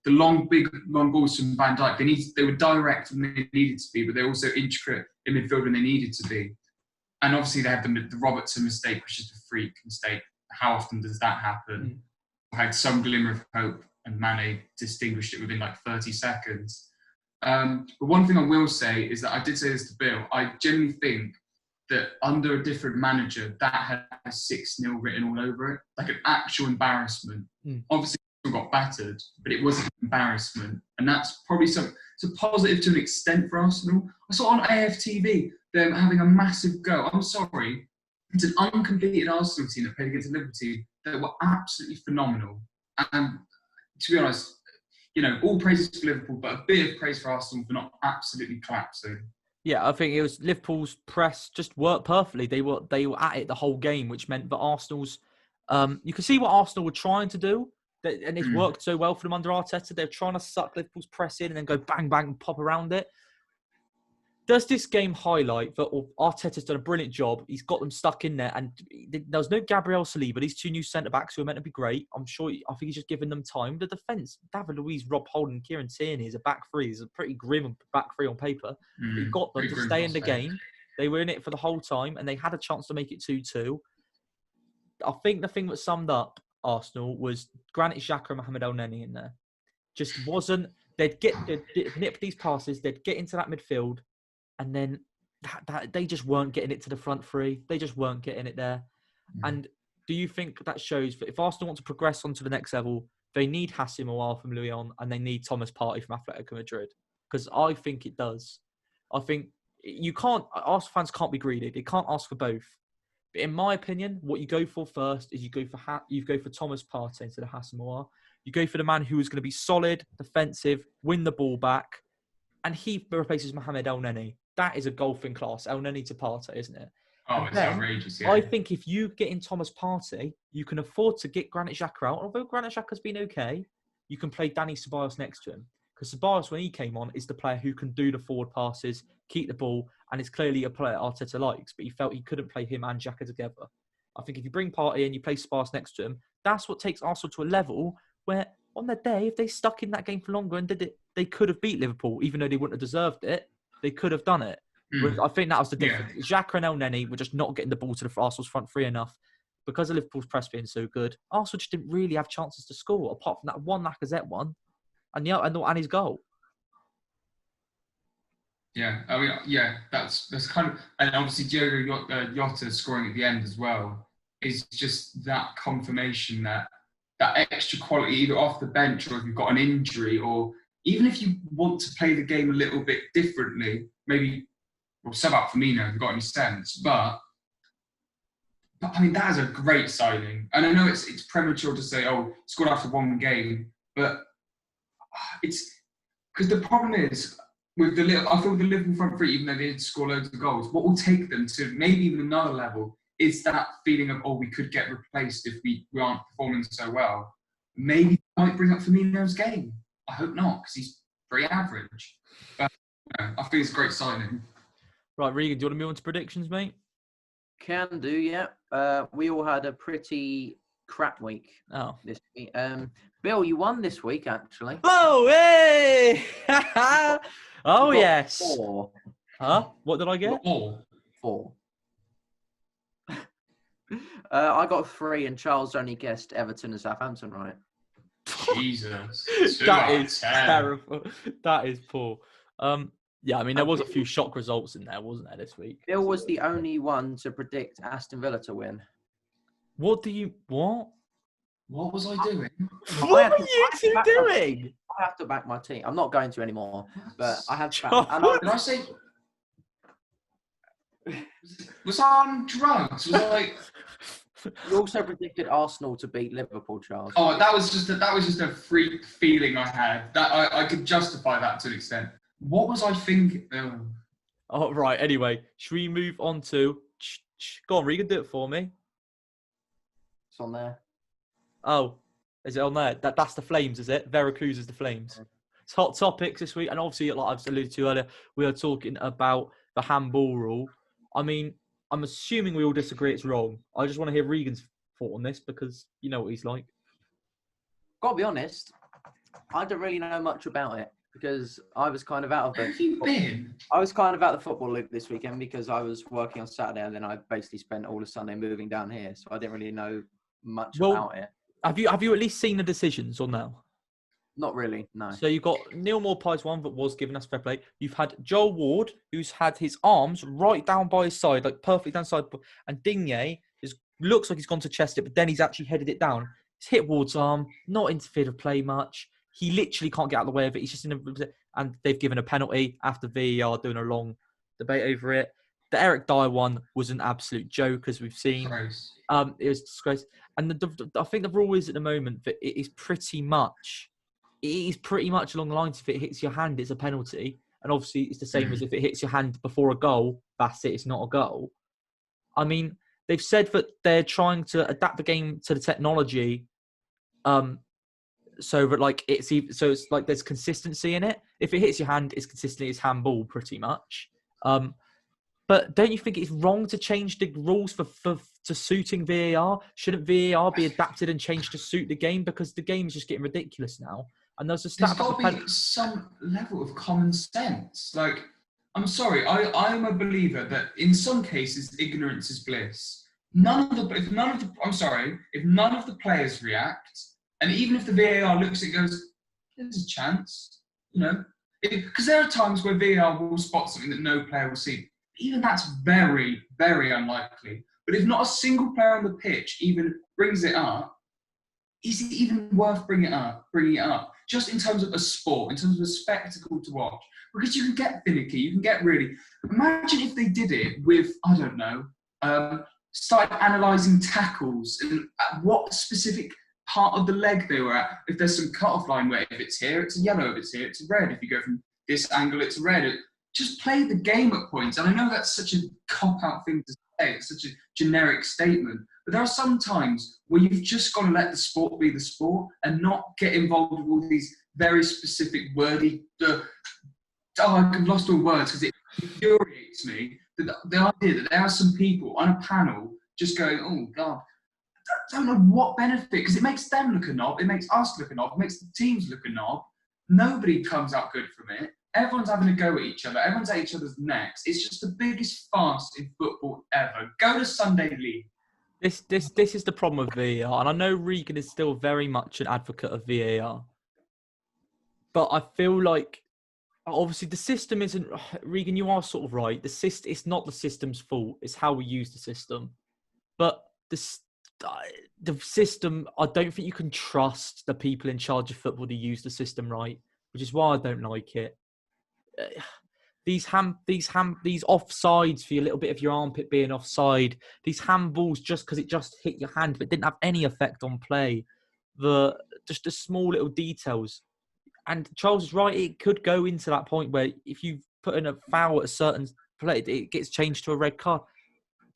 the big long balls from Van Dijk. They were direct when they needed to be, but they're also intricate in midfield when they needed to be. And obviously they had the Robertson mistake, which is a freak mistake. How often does that happen? I had some glimmer of hope, and Mane distinguished it within like 30 seconds. But one thing I will say is that I did say this to Bill. I genuinely think that under a different manager, that had 6-0 written all over it, like an actual embarrassment. Obviously, we got battered, but it was an embarrassment, and that's probably it's a positive to an extent for Arsenal. I saw on AFTV them having a massive go. I'm sorry, it's an uncompleted Arsenal team that played against a Liverpool team that were absolutely phenomenal. And to be honest, all praises for Liverpool, but a bit of praise for Arsenal for not absolutely collapsing.
Yeah, I think it was Liverpool's press just worked perfectly. They were at it the whole game, which meant that Arsenal's. You can see what Arsenal were trying to do, and it's worked so well for them under Arteta. They're trying to suck Liverpool's press in and then go bang bang and pop around it. Does this game highlight that Arteta's done a brilliant job? He's got them stuck in there, and there was no Gabriel Saliba. These two new centre-backs who are meant to be great. I think he's just giving them time. The defence, David Luiz, Rob Holding, Kieran Tierney is a back three. It's a pretty grim back three on paper. He got them to stay in the game. They were in it for the whole time, and they had a chance to make it 2-2. I think the thing that summed up Arsenal was Granit Xhaka and Mohamed El-Neni in there. Just wasn't... They'd nip these passes, they'd get into that midfield, and then they just weren't getting it to the front three. They just weren't getting it there. And do you think that shows that if Arsenal want to progress on to the next level, they need Hassim Aouar from Lyon and they need Thomas Partey from Atletico Madrid? Because I think it does. I think Arsenal fans can't be greedy. They can't ask for both. But in my opinion, what you go for first is you go for Thomas Partey instead of Hassim Aouar. You go for the man who is going to be solid, defensive, win the ball back, and he replaces Mohamed El-Neni. That is a golfing class. El-Neni to Partey, isn't it?
Oh, it's outrageous, yeah.
I think if you get in Thomas Partey, you can afford to get Granit Xhaka out. Although Granit Xhaka's been okay, you can play Dani Ceballos next to him. Because Ceballos, when he came on, is the player who can do the forward passes, keep the ball, and is clearly a player Arteta likes. But he felt he couldn't play him and Xhaka together. I think if you bring Partey and you play Ceballos next to him, that's what takes Arsenal to a level where, on their day, if they stuck in that game for longer and did it, they could have beat Liverpool, even though they wouldn't have deserved it. They could have done it. I think that was the difference. Yeah. Xhaka and El-Neni were just not getting the ball to the Arsenal's front three enough. Because of Liverpool's press being so good, Arsenal just didn't really have chances to score, apart from that one Lacazette one and his goal.
Yeah, I mean, that's kind of... And obviously Diogo Jota scoring at the end as well is just that confirmation that extra quality, either off the bench or if you've got an injury, or even if you want to play the game a little bit differently, maybe... Well, sub out Firmino, if you've got any sense. But I mean, that is a great signing. And I know it's premature to say, scored after one game. But it's... Because the problem is, I feel with the Liverpool front three, even though they did score loads of goals, what will take them to maybe even another level is that feeling of, we could get replaced if we aren't performing so well. Maybe I might bring up Firmino's game. I hope not, because he's very average. But I think it's a great signing.
Right, Regan, do you want to move on to predictions, mate?
Can do, yeah. We all had a pretty crap week this week. Bill, you won this week, actually.
Oh, hey! Oh, yes.
4.
Huh? What did I get?
4. I got 3, and Charles only guessed Everton and Southampton, right?
Jesus.
That is terrible. That is poor. Yeah, I mean, there was a few shock results in there, wasn't there, this week?
Bill was the only one to predict Aston Villa to win.
What?
What was I doing?
What were you two doing?
I have to back my team. I'm not going to anymore, but I have to
back. Did I say... Was I on drugs? Was I...
You also predicted Arsenal to beat Liverpool, Charles.
Oh, that was just a freak feeling I had. That I could justify that to an extent. What was I thinking?
Oh, right. Anyway, should we move on to... Go on, Regan, do it for me.
It's on there.
Oh, is it on there? That's the Flames, is it? Veracruz is the Flames. Okay. It's hot topics this week. And obviously, like I've alluded to earlier, we are talking about the handball rule. I mean, I'm assuming we all disagree it's wrong. I just want to hear Regan's thought on this because you know what he's like.
Got to be honest, I don't really know much about it because I was kind of out of
Where have you been?
I was kind of out of the football loop this weekend because I was working on Saturday and then I basically spent all of Sunday moving down here, so I didn't really know much about it.
Have you at least seen the decisions or no?
Not really, no.
So you've got Neil Maupay's one that was giving us fair play. You've had Joel Ward, who's had his arms right down by his side, like perfectly down side, and Digne looks like he's gone to chest it, but then he's actually headed it down. He's hit Ward's arm, not interfered with play much. He literally can't get out of the way of it. He's just and they've given a penalty after VAR doing a long debate over it. The Eric Dyer one was an absolute joke, as we've seen.
Gross.
It was disgrace. And I think the rule is at the moment that it is pretty much along the lines, if it hits your hand, it's a penalty. And obviously, it's the same as if it hits your hand before a goal, that's it, it's not a goal. I mean, they've said that they're trying to adapt the game to the technology so that like it's like there's consistency in it. If it hits your hand, it's consistently, it's handball pretty much. But don't you think it's wrong to change the rules to suiting VAR? Shouldn't VAR be adapted and changed to suit the game? Because the game is just getting ridiculous now. And there's
got to be some level of common sense. Like, I'm sorry, I'm a believer that in some cases ignorance is bliss. If none of the players react, and even if the VAR looks at it and goes, there's a chance, because there are times where VAR will spot something that no player will see. Even that's very, very unlikely. But if not a single player on the pitch even brings it up, is it even worth bringing it up? Just in terms of a sport, in terms of a spectacle to watch. Because you can get finicky, you can get really... Imagine if they did it with, I don't know, started analysing tackles and at what specific part of the leg they were at. If there's some cut-off line where if it's here, it's a yellow. If it's here, it's a red. If you go from this angle, it's a red. Just play the game at points. And I know that's such a cop-out thing to say. It's such a generic statement. But there are some times where you've just got to let the sport be the sport and not get involved with all these very specific wordy... I've lost all words because it infuriates me. The idea that there are some people on a panel just going, oh, God, I don't know what benefit, because it makes them look a knob, it makes us look a knob, it makes the teams look a knob. Nobody comes out good from it. Everyone's having a go at each other. Everyone's at each other's necks. It's just the biggest farce in football ever. Go to Sunday League.
This is the problem with VAR, and I know Regan is still very much an advocate of VAR, but I feel like obviously the system isn't. Regan, you are sort of right. It's not the system's fault. It's how we use the system. But the system, I don't think you can trust the people in charge of football to use the system right, which is why I don't like it. These offsides for a little bit of your armpit being offside, these handballs just because it just hit your hand but didn't have any effect on play. Just the small little details. And Charles is right, it could go into that point where if you put in a foul at a certain play, it gets changed to a red card.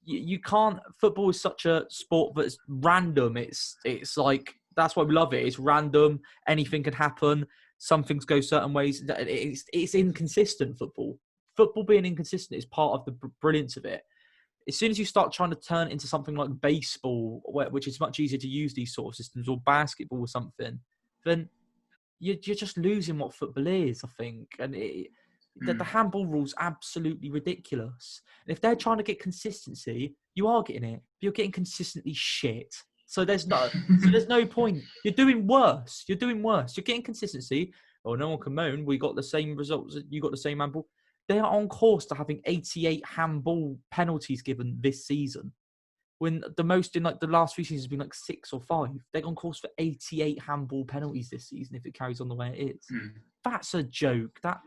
You can't. Football is such a sport that's random. It's like, that's why we love it. It's random. Anything can happen. Some things go certain ways. It's inconsistent, football. Football being inconsistent is part of the brilliance of it. As soon as you start trying to turn it into something like baseball, which is much easier to use these sort of systems, or basketball or something, then you're just losing what football is, I think. And the handball rule's absolutely ridiculous. And if they're trying to get consistency, you are getting it. But you're getting consistently shit. So there's no point. You're doing worse. You're getting consistency. Oh, no one can moan. We got the same results. You got the same handball. They are on course to having 88 handball penalties given this season. When the most in like the last few seasons has been like 6 or 5. They're on course for 88 handball penalties this season if it carries on the way it is. That's a joke. That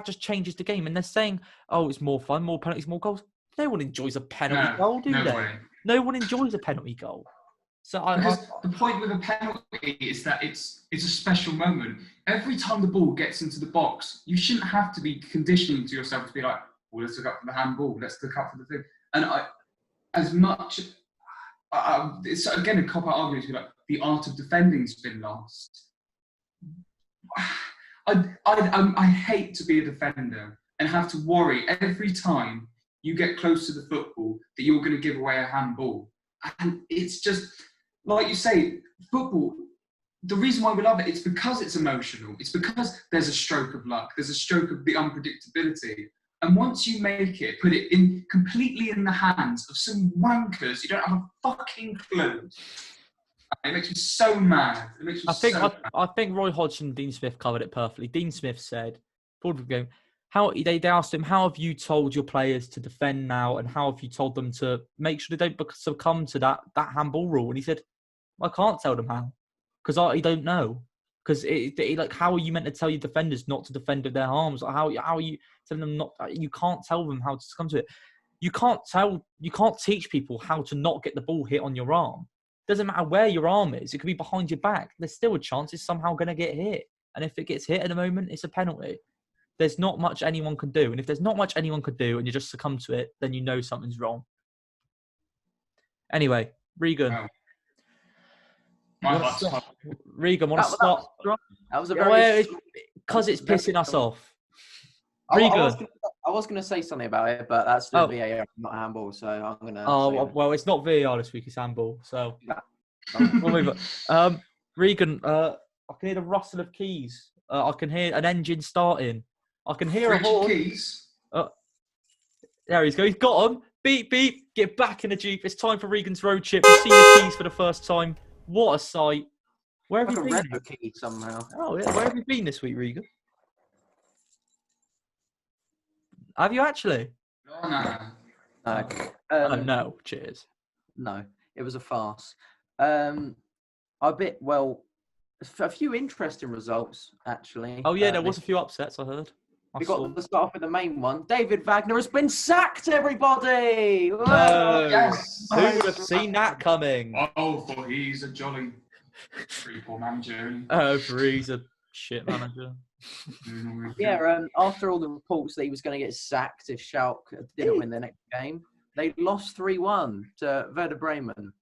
just changes the game. And they're saying, oh, it's more fun, more penalties, more goals. No one enjoys a penalty goal, do they?
Way.
No one enjoys a penalty goal. So
the point with a penalty is that it's a special moment. Every time the ball gets into the box, you shouldn't have to be conditioning to yourself to be like, well, let's look up for the handball, let's look up for the thing. And it's again a cop-out argument to be like, the art of defending's been lost. I hate to be a defender and have to worry every time you get close to the football that you're going to give away a handball. And it's just, like you say, football, the reason why we love it, it's because it's emotional. It's because there's a stroke of luck. There's a stroke of the unpredictability. And once you make it, put it in completely in the hands of some wankers, you don't have a fucking clue. It makes me so mad. It makes me
I think Roy Hodgson and Dean Smith covered it perfectly. Dean Smith said, they asked him, how have you told your players to defend now, and how have you told them to make sure they don't succumb to that handball rule? And he said, I can't tell them how, because I don't know. Because how are you meant to tell your defenders not to defend with their arms? How are you telling them not? You can't tell them how to succumb to it. You can't teach people how to not get the ball hit on your arm. Doesn't matter where your arm is. It could be behind your back. There's still a chance it's somehow going to get hit. And if it gets hit at the moment, it's a penalty. There's not much anyone can do. And if there's not much anyone can do and you just succumb to it, then you know something's wrong. Anyway, Regan. Regan, want to start?
That was a very...
Because it's pissing us off.
Regan. I was going to say something about it, but that's the VAR, not handball, so I'm going to...
well, it's not VAR this week, it's handball, so... Yeah. We'll move on. Regan, I can hear the rustle of keys. I can hear an engine starting. I can hear a horn.
Keys?
There he goes. He's got them. Beep, beep. Get back in the Jeep. It's time for Regan's road trip. You've seen the keys for the first time. What a sight. Where have you been?
Red key somehow.
Oh, yeah. Where have you been this week, Regan? Have you actually?
No.
No. Cheers.
No, it was a farce. A few interesting results, actually.
Oh, yeah, there was a few upsets, I heard.
We got to start off with the main one. David Wagner has been sacked, everybody!
Yes!
Who would have seen that coming?
Oh, for he's a jolly pretty poor manager.
For he's a shit manager.
Yeah, after all the reports that he was going to get sacked if Schalke didn't win the next game, they lost 3-1 to Werder Bremen.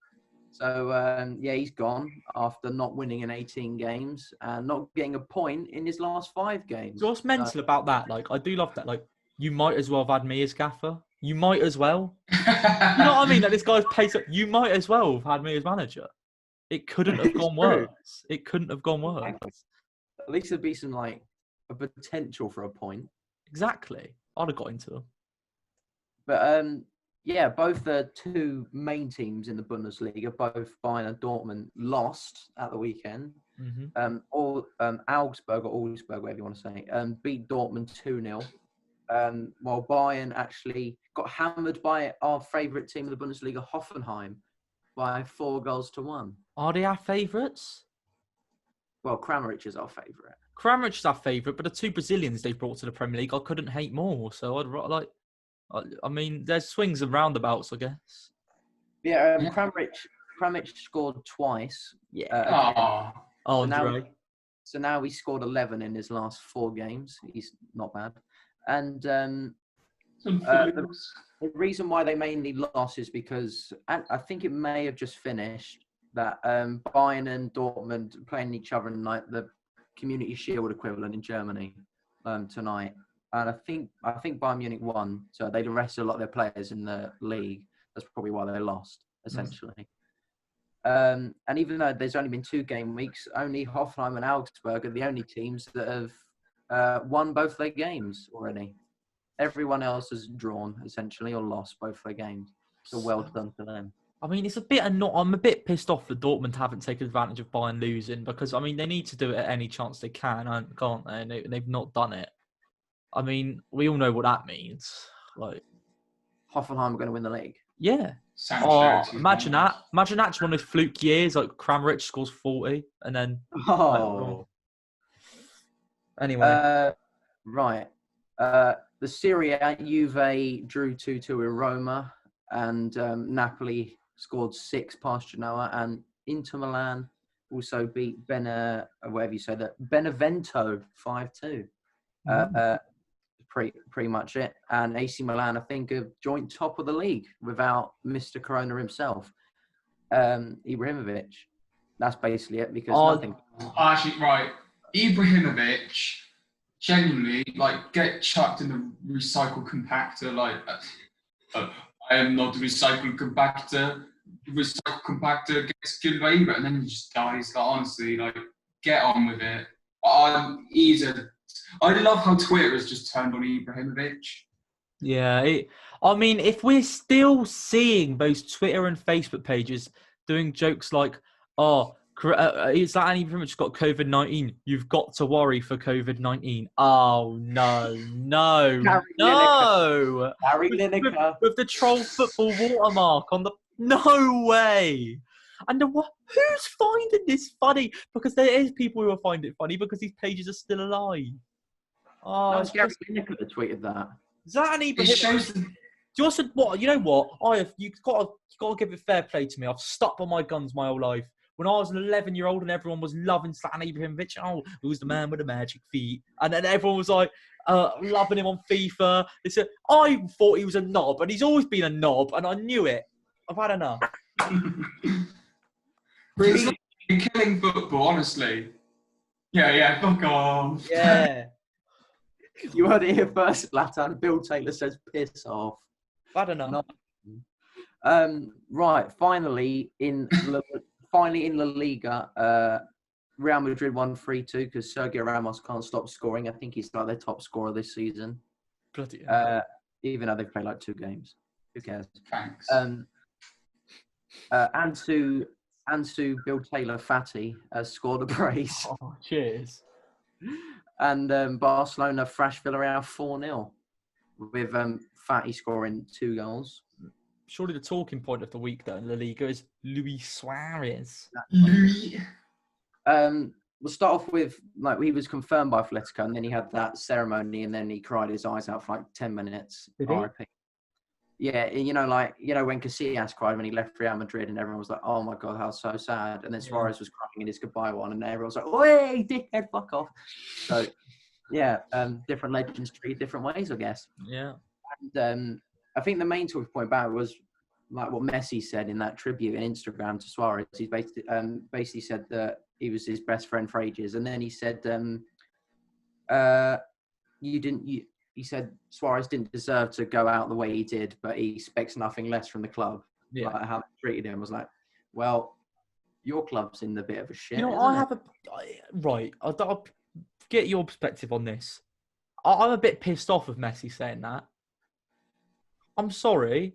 So, he's gone after not winning in 18 games and not getting a point in his last 5 games.
So what's mental about that? Like, I do love that. Like, you might as well have had me as gaffer. You might as well. You know what I mean? Like, this guy's pace up. You might as well have had me as manager. It couldn't have gone worse. It couldn't have gone worse.
At least there'd be some, a potential for a point.
Exactly. I'd have got into them.
But, both the two main teams in the Bundesliga, both Bayern and Dortmund, lost at the weekend.
Mm-hmm.
Augsburg, whatever you want to say, beat Dortmund 2-0. While Bayern actually got hammered by our favourite team in the Bundesliga, Hoffenheim, by 4-1.
Are they our favourites?
Well, Kramaric is our favourite.
Kramaric is our favourite, but the 2 Brazilians they brought to the Premier League, I couldn't hate more. So I mean, there's swings and roundabouts, I guess.
Yeah, Kramaric scored twice.
Yeah.
So now he scored 11 in his last 4 games. He's not bad. And the reason why they mainly lost is because I think it may have just finished that Bayern and Dortmund playing each other in the Community Shield equivalent in Germany tonight. And I think Bayern Munich won, so they'd arrested a lot of their players in the league. That's probably why they lost, essentially. And even though there's only been 2 game weeks, only Hoffenheim and Augsburg are the only teams that have won both their games already. Everyone else has drawn, essentially, or lost both their games. So well done to them.
I mean, it's a bit I'm a bit pissed off that Dortmund haven't taken advantage of Bayern losing because, I mean, they need to do it at any chance they can, can't they? And they've not done it. I mean, we all know what that means. Like,
Hoffenheim are going to win the league.
Yeah. Imagine that. Imagine that's one of those fluke years, like Kramaric scores 40 and then... Anyway.
Right. The Serie A, Juve drew 2-2 with Roma and Napoli scored 6 past Genoa and Inter Milan also beat Benevento 5-2. Pretty much it. And AC Milan, I think, are joint top of the league without Mr. Corona himself, Ibrahimovic. That's basically it because nothing.
Actually, right. Ibrahimovic, genuinely, get chucked in the recycle compactor. I am not a recycle compactor. recycle compactor, gets good labor, and then he just dies. Like, honestly, like, get on with it. I love how Twitter has just turned on Ibrahimovic.
Yeah, I mean, if we're still seeing those Twitter and Facebook pages doing jokes like, "Oh, it's like Annie pretty much got COVID-19. You've got to worry for COVID-19." Oh no,
Gary Lineker
with the troll football watermark on the no way. And who's finding this funny? Because there is people who will find it funny because these pages are still alive. Oh,
That was Gary Lineker that tweeted that.
Zlatan Ibrahimovic. You know what? You've got to give it fair play to me. I've stuck by my guns my whole life. When I was an 11-year-old and everyone was loving Zlatan Ibrahimovic, who's the man with the magic feet? And then everyone was like loving him on FIFA. They said, I thought he was a knob, and he's always been a knob, and I knew it. I've had enough.
Really? You're killing football, honestly. Yeah, fuck off.
Yeah.
You heard it here first, Zlatan. Bill Taylor says, piss off.
I don't know.
Right, finally in La Liga, Real Madrid won 3-2 because Sergio Ramos can't stop scoring. I think he's like their top scorer this season.
Bloody hell.
Even though they've played like 2 games. Who cares?
Thanks.
Ansu Bill Taylor Fatty has scored a brace.
Oh, cheers.
And Barcelona thrashed Villarreal 4-0 with Fatty scoring 2 goals.
Surely the talking point of the week, though, in La Liga is Luis Suarez.
We'll start off with, like, he was confirmed by Atletico, and then he had that ceremony, and then he cried his eyes out for like 10 minutes.
Did he?
RIP. Yeah, when Casillas cried when he left Real Madrid, and everyone was like, "Oh my god, how so sad!" And then Suarez was crying in his goodbye one, and everyone was like, "Oi, dickhead, fuck off!" So, yeah, different legends treat different ways, I guess.
Yeah.
And I think the main talking point about it was like what Messi said in that tribute on Instagram to Suarez. He basically said that he was his best friend for ages, and then he said, he said Suarez didn't deserve to go out the way he did, but he expects nothing less from the club.
Yeah.
Like how they treated him. I was like, well, your club's in a bit of a shit.
I'll get your perspective on this. I'm a bit pissed off of Messi saying that. I'm sorry.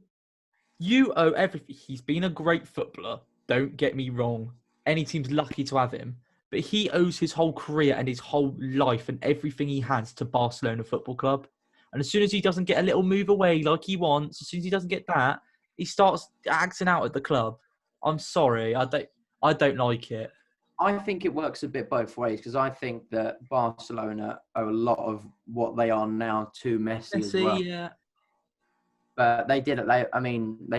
You owe everything. He's been a great footballer. Don't get me wrong. Any team's lucky to have him. But he owes his whole career and his whole life and everything he has to Barcelona Football Club. And as soon as he doesn't get a little move away like he wants, as soon as he doesn't get that, he starts acting out at the club. I'm sorry. I don't like it.
I think it works a bit both ways because I think that Barcelona owe a lot of what they are now to Messi as well.
Yeah.
But they did it. They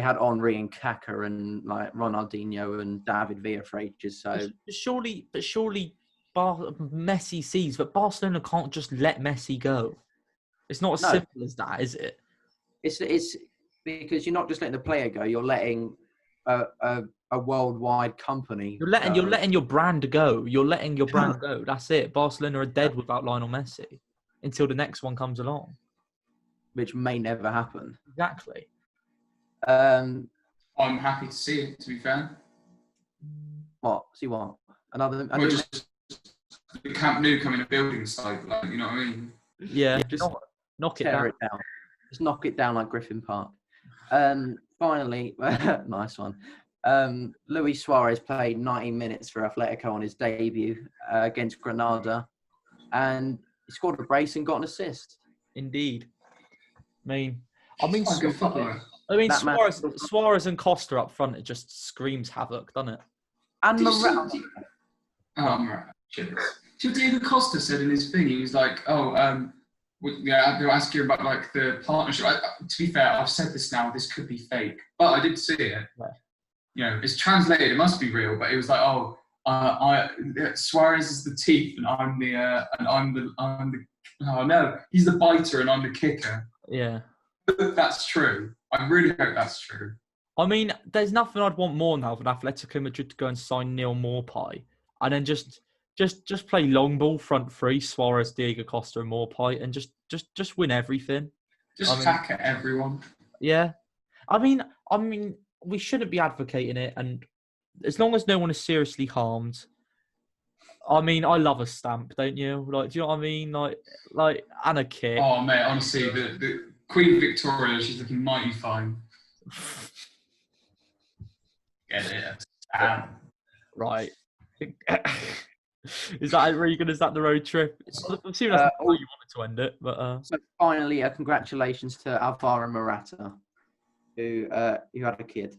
had Henry and Kaka and like Ronaldinho and David Villa for ages. So
surely Messi sees that Barcelona can't just let Messi go. It's not as simple as that, is it?
It's because you're not just letting the player go. You're letting a worldwide company.
You're letting your brand go. You're letting your brand go. That's it. Barcelona are dead without Lionel Messi until the next one comes along,
which may never happen.
Exactly.
I'm happy to see it, to be fair.
What? See what?
Just the Camp Nou coming to building site, like, you know what I mean?
Yeah, just knock it down.
Just knock it down like Griffin Park. Finally, nice one. Luis Suarez played 90 minutes for Atletico on his debut against Granada, and he scored a brace and got an assist.
Indeed. I mean, Suarez and Costa up front, it just screams havoc, doesn't it?
And Morata.
Cheers. So Diego Costa said in his thing, he was like, they were asking about like the partnership. To be fair, I've said this now, this could be fake, but I did see it.
Yeah.
You know, it's translated, it must be real, but it was like, Suarez is the teeth and I'm he's the biter and I'm the kicker.
Yeah.
That's true. I really hope that's true.
I mean, there's nothing I'd want more now than Atletico Madrid to go and sign Neil Maupay and then just play long ball front three, Suarez, Diego Costa and Maupay, and just win everything.
Attack at everyone.
Yeah. I mean, we shouldn't be advocating it. And as long as no one is seriously harmed, I mean, I love a stamp, don't you? Like, do you know what I mean? Like, and a kick.
Oh, mate, honestly, the Queen Victoria, she's looking mighty fine. Get it? Stamp.
Right. Is that the road trip? I'm assuming that's not how you wanted to end it, but
So finally, congratulations to Alvaro Morata, who had a kid.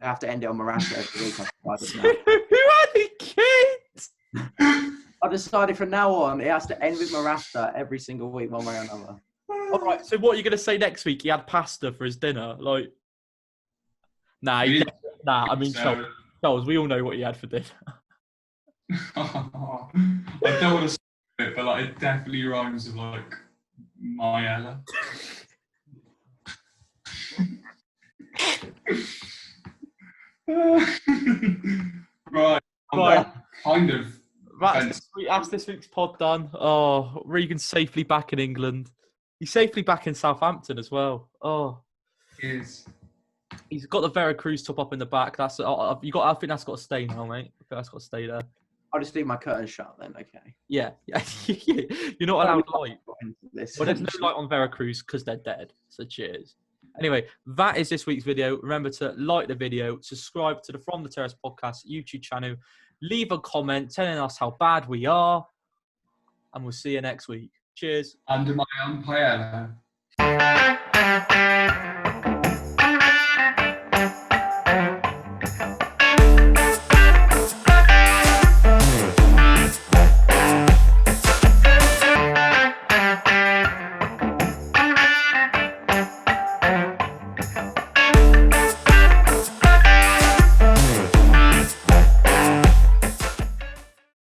I have to end it on Morata every week.
who had a kid?
I decided from now on it has to end with Morata every single week, one way or another.
All right. So what are you going to say next week? He had pasta for his dinner, like. Nah. I mean, Charles, we all know what he had for dinner.
I don't want to say it, but like it definitely rhymes with like Mayella. Right. Kind of.
That's this week's pod done. Oh, Regan's safely back in England. He's safely back in Southampton as well. Oh,
he is.
He's got the Veracruz top up in the back. I think that's got to stay now, mate. I think that's got to stay there.
I'll just leave my curtain shut then. Okay.
Yeah. You're not allowed light. Well, there's no light on Veracruz because they're dead. So cheers. Anyway, that is this week's video. Remember to like the video, subscribe to the From the Terrace podcast YouTube channel, leave a comment telling us how bad we are, and we'll see you next week. Cheers.
Under my own paella.